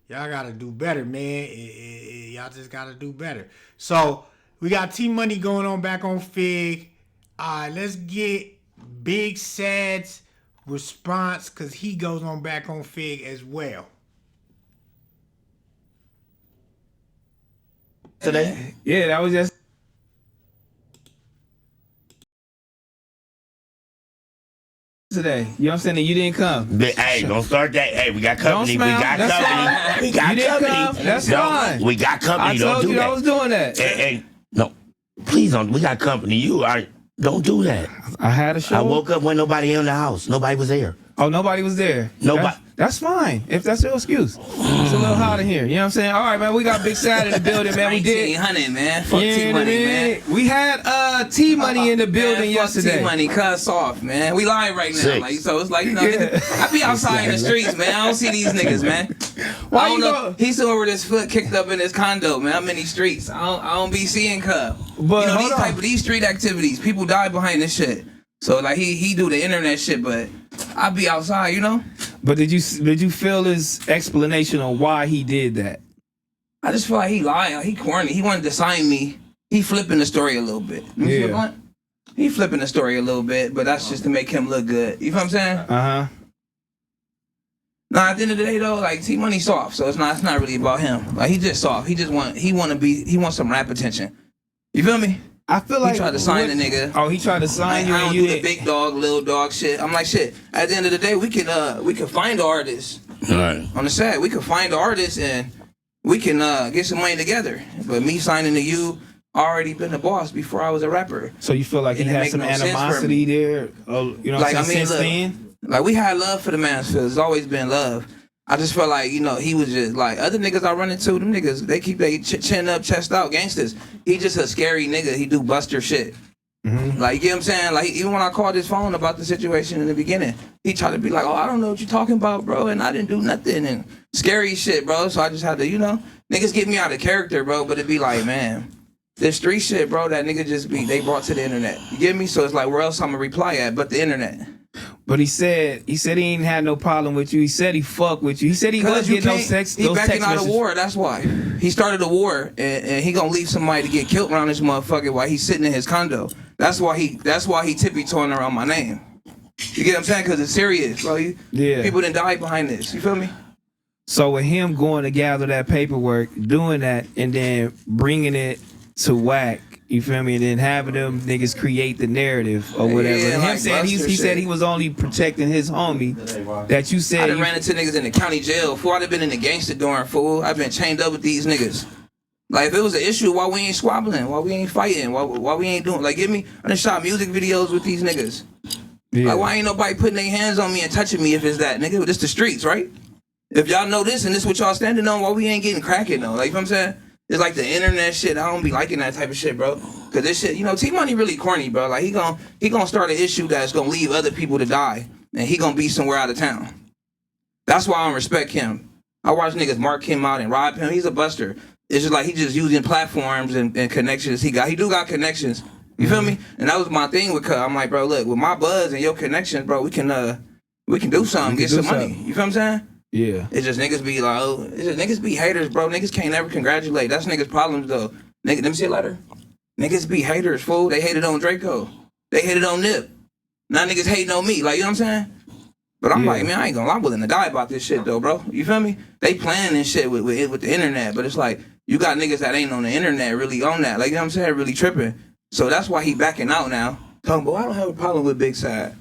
S1: Y'all got to do better, man. Y'all just got to do better. So, we got T-Money going on back on Fig. All right, let's get Big Sad's response because he goes on back on Fig as well.
S16: Today? Yeah, that was just today. You know what I'm saying? You didn't come.
S17: Hey, don't start that. Hey, we got company. We got
S16: That's
S17: company.
S16: fine.
S17: We got
S16: You didn't
S17: company.
S16: come. That's
S17: No,
S16: fine.
S17: we got company.
S16: I
S17: Don't
S16: told
S17: do
S16: you
S17: that.
S16: I was doing that.
S17: Hey, no, please don't. We got company. You are. Don't do that.
S16: I had a show.
S17: I woke up when nobody in the house. Nobody was there.
S16: Oh, nobody was there.
S17: Nobody.
S16: That's fine. If that's your excuse. It's a little hot in here. You know what I'm saying? All right, man. We got Big Sad in the building, man. We did.
S11: 1900, man. Fuck T-Money, man.
S16: We had T-Money in the building yesterday.
S11: T-Money, cuss off, man. We live right now. Like, so it's like, you know, I be outside in the streets, man. I don't see these niggas, man.
S16: Why
S11: I don't
S16: you
S11: know. He's still with his foot kicked up in his condo, man. I'm in these streets. I don't be seeing Cub.
S16: But
S11: you know, these street activities, people die behind this shit. So like he do the internet shit, but I be outside, you know.
S16: But did you feel his explanation on why he did that?
S11: I just feel like he lying. He corny. He wanted to sign me. He flipping the story a little bit. He flipping the story a little bit, but that's just to make him look good. You know what I'm saying?
S16: Uh-huh.
S11: Nah, at the end of the day though, like T-Money soft, so it's not really about him. Like he just soft. He wants some rap attention. You feel me?
S16: I feel like
S11: he tried to sign the nigga.
S16: Oh, he tried to sign you.
S11: I don't
S16: and you
S11: do the big dog, little dog shit. I'm like shit. At the end of the day, we can find the artists.
S17: Right.
S11: On the set, we can find the artists and we can get some money together. But me signing to you, I already been the boss before I was a rapper.
S16: So you feel like he had some animosity there? Oh, you know what I'm saying? Since then?
S11: Like we had love for the Mansfield. It's always been love. I just felt like, you know, he was just like other niggas I run into, them niggas, they keep their chin up, chest out, gangsters. He just a scary nigga. He do buster shit.
S16: Mm-hmm.
S11: Like, you get what I'm saying? Like, even when I called his phone about the situation in the beginning, he tried to be like, oh, I don't know what you're talking about, bro, and I didn't do nothing, and scary shit, bro. So I just had to, you know, niggas get me out of character, bro, but it'd be like, man, this street shit, bro, that nigga just they brought to the internet. You get me? So it's like, where else I'm gonna reply at but the internet?
S16: But he said he ain't had no problem with you. He said he fuck with you. He said he was getting no sex.
S11: He backing out of war. That's why he started a war, and he gonna leave somebody to get killed around this motherfucker while he's sitting in his condo. That's why he tippy-toeing around my name. You get what I'm saying? Because it's serious, bro. People didn't die behind this. You feel me?
S16: So with him going to gather that paperwork, doing that, and then bringing it to Wack, you feel me, and then having them niggas create the narrative or whatever.
S11: Yeah,
S16: Him
S11: like
S16: saying he said he was only protecting his homie. That you said
S11: I done ran into niggas in the county jail. Fool, I done been in the gangster dorm, fool. I've been chained up with these niggas. Like, if it was an issue, why we ain't squabbling? Why we ain't fighting? Why we ain't doing? Like, I done shot music videos with these niggas.
S16: Yeah.
S11: Like, why ain't nobody putting their hands on me and touching me if it's that, nigga? This the streets, right? If y'all know this and this what y'all standing on, why we ain't getting cracking, though? Like, you know what I'm saying? It's like the internet shit. I don't be liking that type of shit, bro. Cause this shit, you know, T-Money really corny, bro. Like he gonna start an issue that's gonna leave other people to die, and he gonna be somewhere out of town. That's why I don't respect him. I watch niggas mark him out and rob him. He's a buster. It's just like he just using platforms and connections he got. He do got connections. You feel me? And that was my thing with Cuz. I'm like, bro, look, with my buzz and your connections, bro, we can do something, get some money. You feel what I'm saying?
S16: Yeah.
S11: It's just niggas be like, oh, it's just niggas be haters, bro. Niggas can't never congratulate. That's niggas' problems, though. Nigga, let me see a letter. Niggas be haters, fool. They hated on Draco. They hated on Nip. Now niggas hating on me. Like, you know what I'm saying? But I'm like, man, I ain't gonna lie. I'm willing to die about this shit, though, bro. You feel me? They playing this shit with the internet, but it's like, you got niggas that ain't on the internet really on that. Like, you know what I'm saying? Really tripping. So that's why he backing out now. Talking about, I don't have a problem with Big Sad.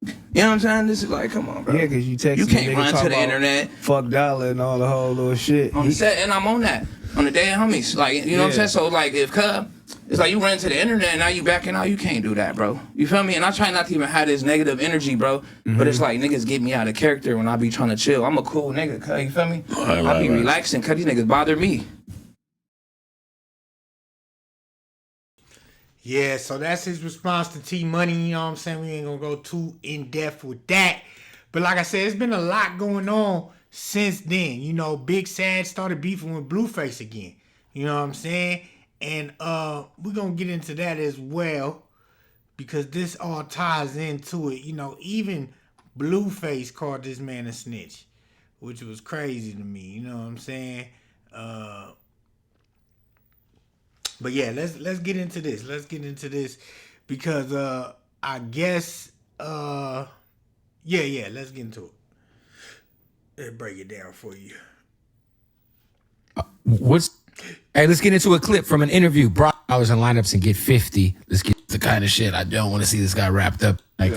S11: You know what I'm saying? This is like, come on, bro.
S16: Yeah, because you text
S11: You
S16: me,
S11: can't
S16: nigga,
S11: run
S16: talk
S11: to the
S16: about
S11: internet.
S16: Fuck dollar and all the whole little shit.
S11: On the set, and I'm on that. On the day of homies. Like, you know what I'm saying? So, like, if Cub, it's like you run to the internet and now you backing out, you can't do that, bro. You feel me? And I try not to even have this negative energy, bro. But it's like niggas get me out of character when I be trying to chill. I'm a cool nigga, Cuz. You feel me? I be relaxing because these niggas bother me.
S1: Yeah, so that's his response to T-Money, you know what I'm saying? We ain't gonna go too in-depth with that. But like I said, it's been a lot going on since then. You know, Big Sad started beefing with Blueface again. You know what I'm saying? And we're gonna get into that as well, because this all ties into it. You know, even Blueface called this man a snitch, which was crazy to me, you know what I'm saying? But yeah, let's get into this. Let's get into this because I guess let's get into it. Let's break it down for you.
S18: Let's get into a clip from an interview. Brock hours and lineups and get 50. Let's get the kind of shit I don't want to see this guy wrapped up. Like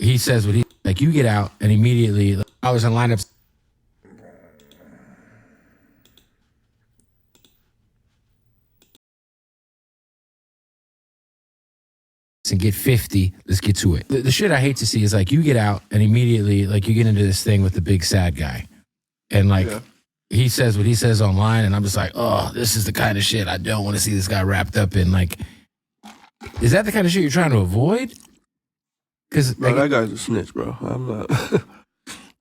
S18: he says what he like you get out and immediately hours and lineups. and get 50. Let's get to it. The shit I hate to see is like you get out and immediately like you get into this thing with the big sad guy. And like he says what he says online and I'm just like, oh, this is the kind of shit I don't want to see this guy wrapped up in. Like, is that the kind of shit you're trying to avoid? Because
S19: that guy's a snitch, bro. I'm not.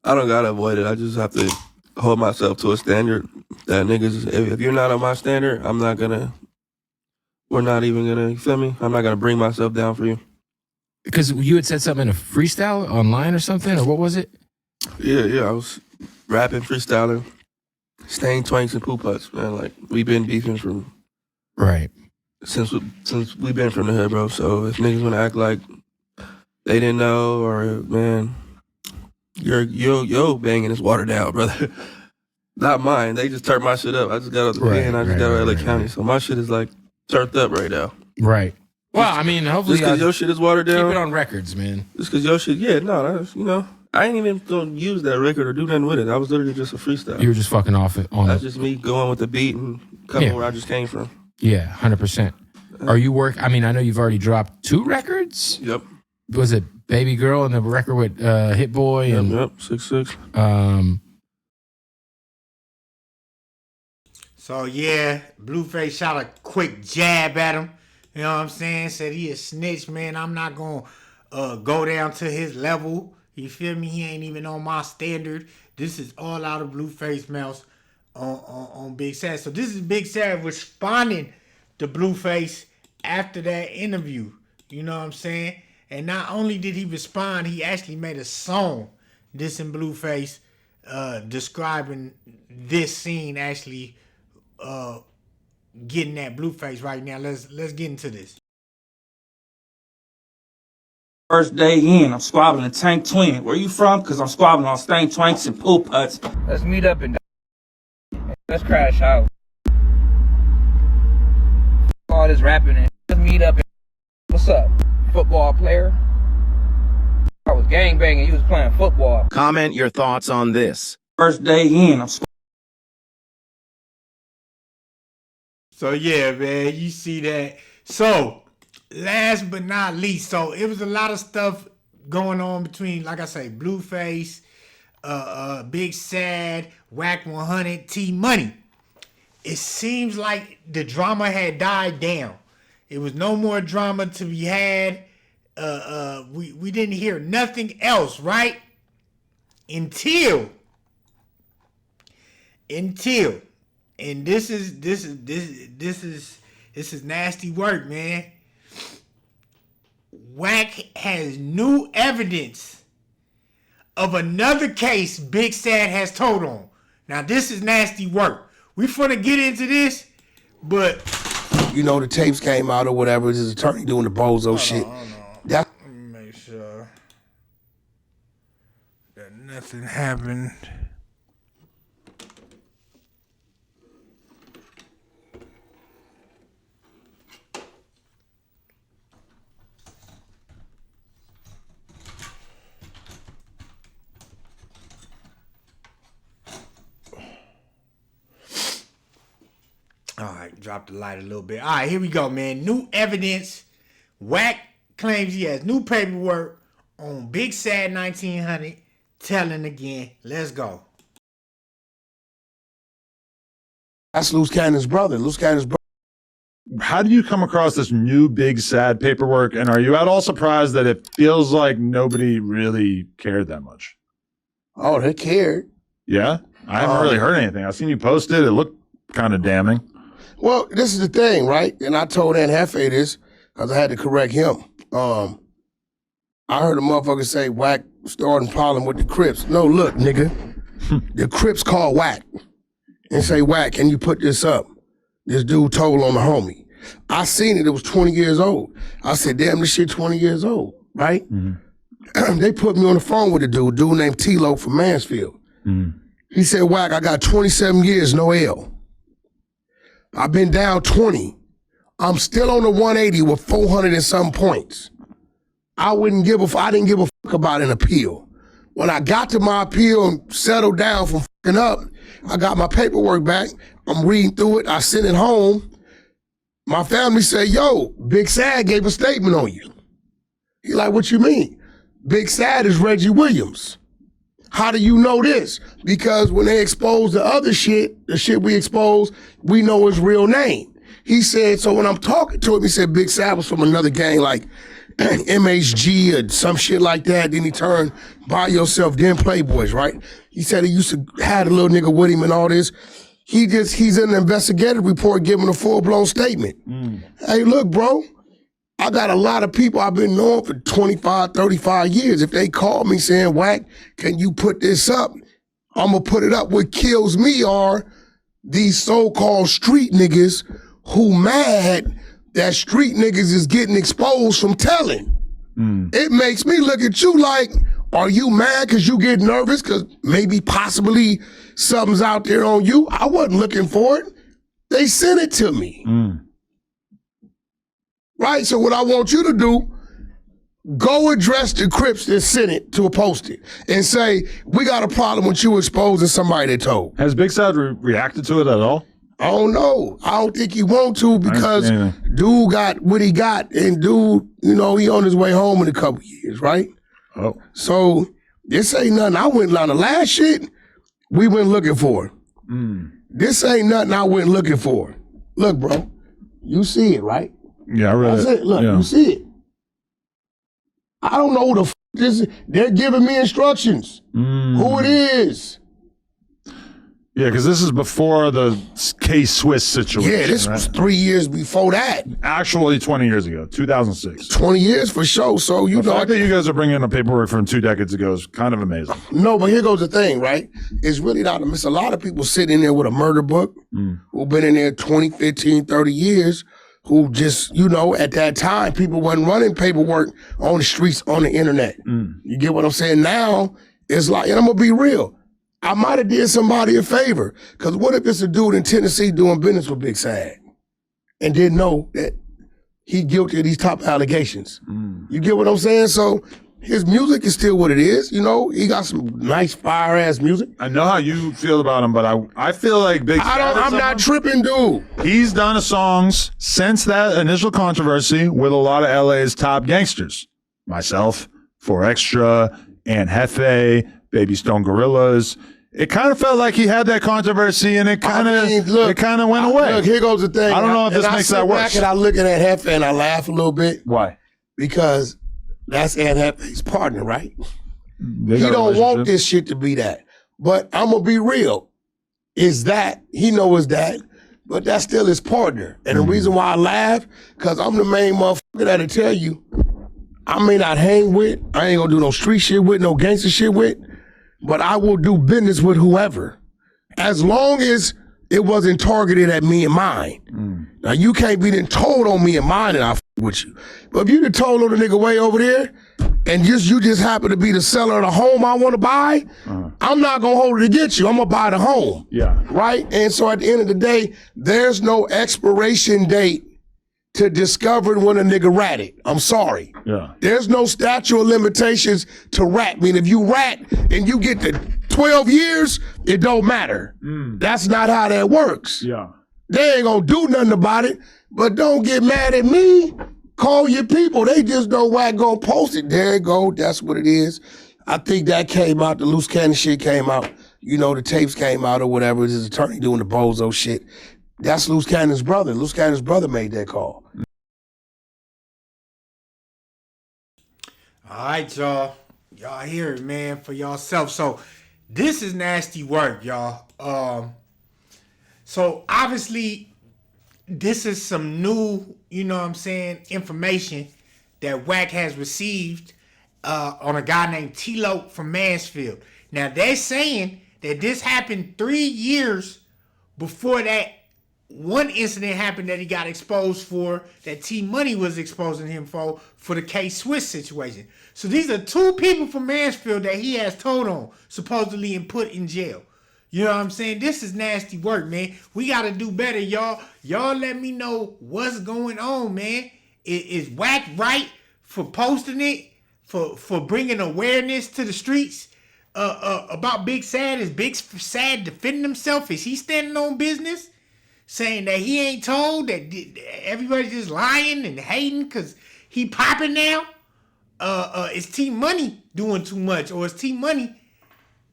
S19: I don't gotta avoid it. I just have to hold myself to a standard that niggas. If you're not on my standard, I'm not gonna. We're not even gonna. You feel me? I'm not gonna bring myself down for you.
S18: Because you had said something in a freestyle online or something, or what was it?
S19: Yeah. I was rapping, freestyling, staying twanks and poo putts, man. Like we've been beefing from since we've been from the hood, bro. So if niggas wanna act like they didn't know, or man, yo banging is watered down, brother. Not mine. They just turned my shit up. I just got out the pen. I just got out of LA County, so my shit is like turned up right now.
S18: Right. Well, I mean, hopefully
S19: just because your shit is watered down.
S18: Keep it on records, man.
S19: Just because your shit, I ain't even gonna use that record or do nothing with it. I was literally just a freestyle.
S18: You were just fucking off it on.
S19: That's just me going with the beat and coming where I just came from.
S18: Yeah, 100%. Are you I mean, I know you've already dropped 2 records.
S19: Yep.
S18: Was it Baby Girl and the record with Hit Boy? And,
S19: yep, 6'6".
S1: So yeah, Blueface shot a quick jab at him. You know what I'm saying? Said he a snitch, man. I'm not gonna go down to his level. You feel me? He ain't even on my standard. This is all out of Blueface mouth on Big Sad. So this is Big Sad responding to Blueface after that interview. You know what I'm saying? And not only did he respond, he actually made a song dissing Blueface, describing this scene actually getting at Blueface right now. Let's get into this.
S20: First day in, I'm squabbling a tank twin. Where you from? Cause I'm squabbling on stain twanks and pool putts. Let's meet up and let's crash out. All this rapping and let's meet up and what's up? Football player? I was gangbanging, you was playing football.
S21: Comment your thoughts on this.
S20: First day in, I'm
S1: So yeah, man, you see that. So last but not least, so it was a lot of stuff going on between, like I say, Blueface, Big Sad, Wack100, T Money. It seems like the drama had died down. It was no more drama to be had. We didn't hear nothing else, right? Until and this is nasty work, man. Wack has new evidence of another case Big Sad has told on. Now this is nasty work. We finna get into this, but
S3: you know the tapes came out or whatever. His attorney doing the bozo shit.
S1: Let me make sure that nothing happened. All right, drop the light a little bit. All right, here we go, man. New evidence. Wack claims he has new paperwork on Big Sad 1900. Telling again. Let's go.
S3: That's Loose Cannon's brother. Loose Cannon's brother.
S2: How do you come across this new Big Sad paperwork? And are you at all surprised that it feels like nobody really cared that much?
S3: Oh, they cared.
S2: Yeah? I haven't really heard anything. I've seen you post it. It looked kind of damning.
S3: Well, this is the thing, right? And I told Aunt Hefe this because I had to correct him. I heard a motherfucker say Wack starting problem with the Crips. No, look, nigga. The Crips call Wack and say, Wack, can you put this up? This dude told on the homie. I seen it. It was 20 years old. I said, damn, this shit 20 years old, right? Mm-hmm. They put me on the phone with a dude named T-Lo from Mansfield. Mm-hmm. He said, Wack, I got 27 years, no L. I've been down 20. I'm still on the 180 with 400 and some points. I didn't give a fuck about an appeal. When I got to my appeal and settled down from fucking up, I got my paperwork back. I'm reading through it. I sent it home. My family said, yo, Big Sad gave a statement on you. He like, what you mean? Big Sad is Reggie Williams. How do you know this? Because when they expose the other shit, the shit we expose, we know his real name. He said, so when I'm talking to him, he said Big Sad was from another gang like MHG or some shit like that. Then he turned By Yourself, then Playboys, right? He said he used to have a little nigga with him and all this. He's in an investigative report giving a full-blown statement. Hey, look, bro, I got a lot of people I've been knowing for 25, 35 years. If they call me saying, Wack, can you put this up? I'm going to put it up. What kills me are these so-called street niggas who mad that street niggas is getting exposed from telling. It makes me look at you like, are you mad because you get nervous because maybe possibly something's out there on you? I wasn't looking for it. They sent it to me. Right? So what I want you to do, go address the Crips that sent it to a post it and say, we got a problem with you exposing somebody they told.
S2: Has Big Sad reacted to it at all?
S3: I don't know. I don't think he want to because dude got what he got and dude, you know, he on his way home in a couple years, right?
S2: Oh.
S3: So this ain't nothing I went on the last shit we went looking for. This ain't nothing I went looking for. Look, bro, you see it, right?
S2: Yeah, I read it.
S3: Look,
S2: yeah.
S3: you see it. I don't know who the f this is. They're giving me instructions. Who it is.
S2: Yeah, because this is before the K-Swiss situation.
S3: Yeah, this was 3 years before that.
S2: Actually, 20 years ago, 2006.
S3: 20 years for sure. So, you
S2: the
S3: know.
S2: fact that you guys are bringing up paperwork from 2 decades ago is kind of amazing.
S3: No, but here goes the thing, right? It's really not a miss. A lot of people sitting in there with a murder book who've been in there 20, 15, 30 years who just, you know, at that time, people wasn't running paperwork on the streets, on the internet. You get what I'm saying? Now, it's like, and I'm going to be real. I might have did somebody a favor. Because what if it's a dude in Tennessee doing business with Big Sad and didn't know that he guilty of these top allegations? You get what I'm saying? So his music is still what it is. You know, he got some nice fire-ass music.
S2: I know how you feel about him, but I feel like Big Sad
S3: I'm not tripping, dude.
S2: He's done songs since that initial controversy with a lot of LA's top gangsters. Myself, 4Extra, Aunt Hefe, Baby Stone Gorillas. It kind of felt like he had that controversy, and it kind of went away.
S3: Look, here goes the thing.
S2: I don't know if this makes that worse.
S3: And I look at that Hefe and I laugh a little bit.
S2: Why?
S3: Because that's Aunt Hefe's partner, right? He don't want this shit to be that. But I'm gonna be real. Is that he knows that, but that's still his partner. And the reason why I laugh, because I'm the main motherfucker that'll tell you, I may not hang with, I ain't gonna do no street shit with, no gangster shit with, but I will do business with whoever. As long as it wasn't targeted at me and mine. Now you can't be then told on me and mine and I with you. But if you done told on the nigga way over there and you just happen to be the seller of the home I want to buy, I'm not gonna hold it against you. I'm gonna buy the home.
S2: Yeah.
S3: Right? And so at the end of the day, there's no expiration date to discover when a nigga ratted. I'm sorry.
S2: Yeah.
S3: There's no statute of limitations to rat. I mean, if you rat and you get to 12 years, it don't matter. That's not how that works.
S2: Yeah.
S3: They ain't gonna do nothing about it, but don't get mad at me. Call your people. They just know Wack gonna post it. There you go. That's what it is. I think that came out. The loose cannon shit came out. You know, the tapes came out or whatever. His attorney doing the bozo shit. That's Loose Cannon's brother. Loose Cannon's brother made that call.
S1: All right, y'all. Y'all hear it, man, for yourself. So this is nasty work, y'all. So obviously this is some new, you know what I'm saying, information that Wack has received on a guy named Tilo from Mansfield. Now they're saying that this happened 3 years before that one incident happened that he got exposed for, that T Money was exposing him for the K-Swiss situation. So these are 2 people from Mansfield that he has told on, supposedly, and put in jail. You know what I'm saying? This is nasty work, man. We got to do better, y'all. Y'all let me know what's going on, man. Is Wack right for posting it, for bringing awareness to the streets about Big Sad? Is Big Sad defending himself? Is he standing on business? Saying that he ain't told, that everybody's just lying and hating because he popping now? is T Money doing too much, or is T Money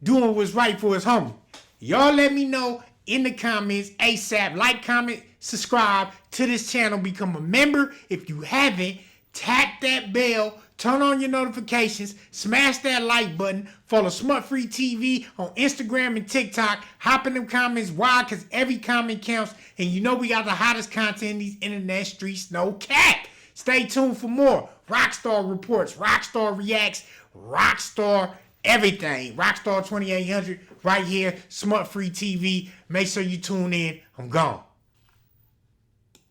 S1: doing what's right for his homie? Y'all let me know in the comments ASAP. Like, comment, subscribe to this channel. Become a member if you haven't. Tap that bell. Turn on your notifications. Smash that like button. Follow Smut Free TV on Instagram and TikTok. Hop in them comments. Why? Because every comment counts. And you know we got the hottest content in these internet streets. No cap. Stay tuned for more. ROCSTAR reports. ROCSTAR reacts. ROCSTAR everything. ROCSTAR 2800 right here. Smut Free TV. Make sure you tune in. I'm gone.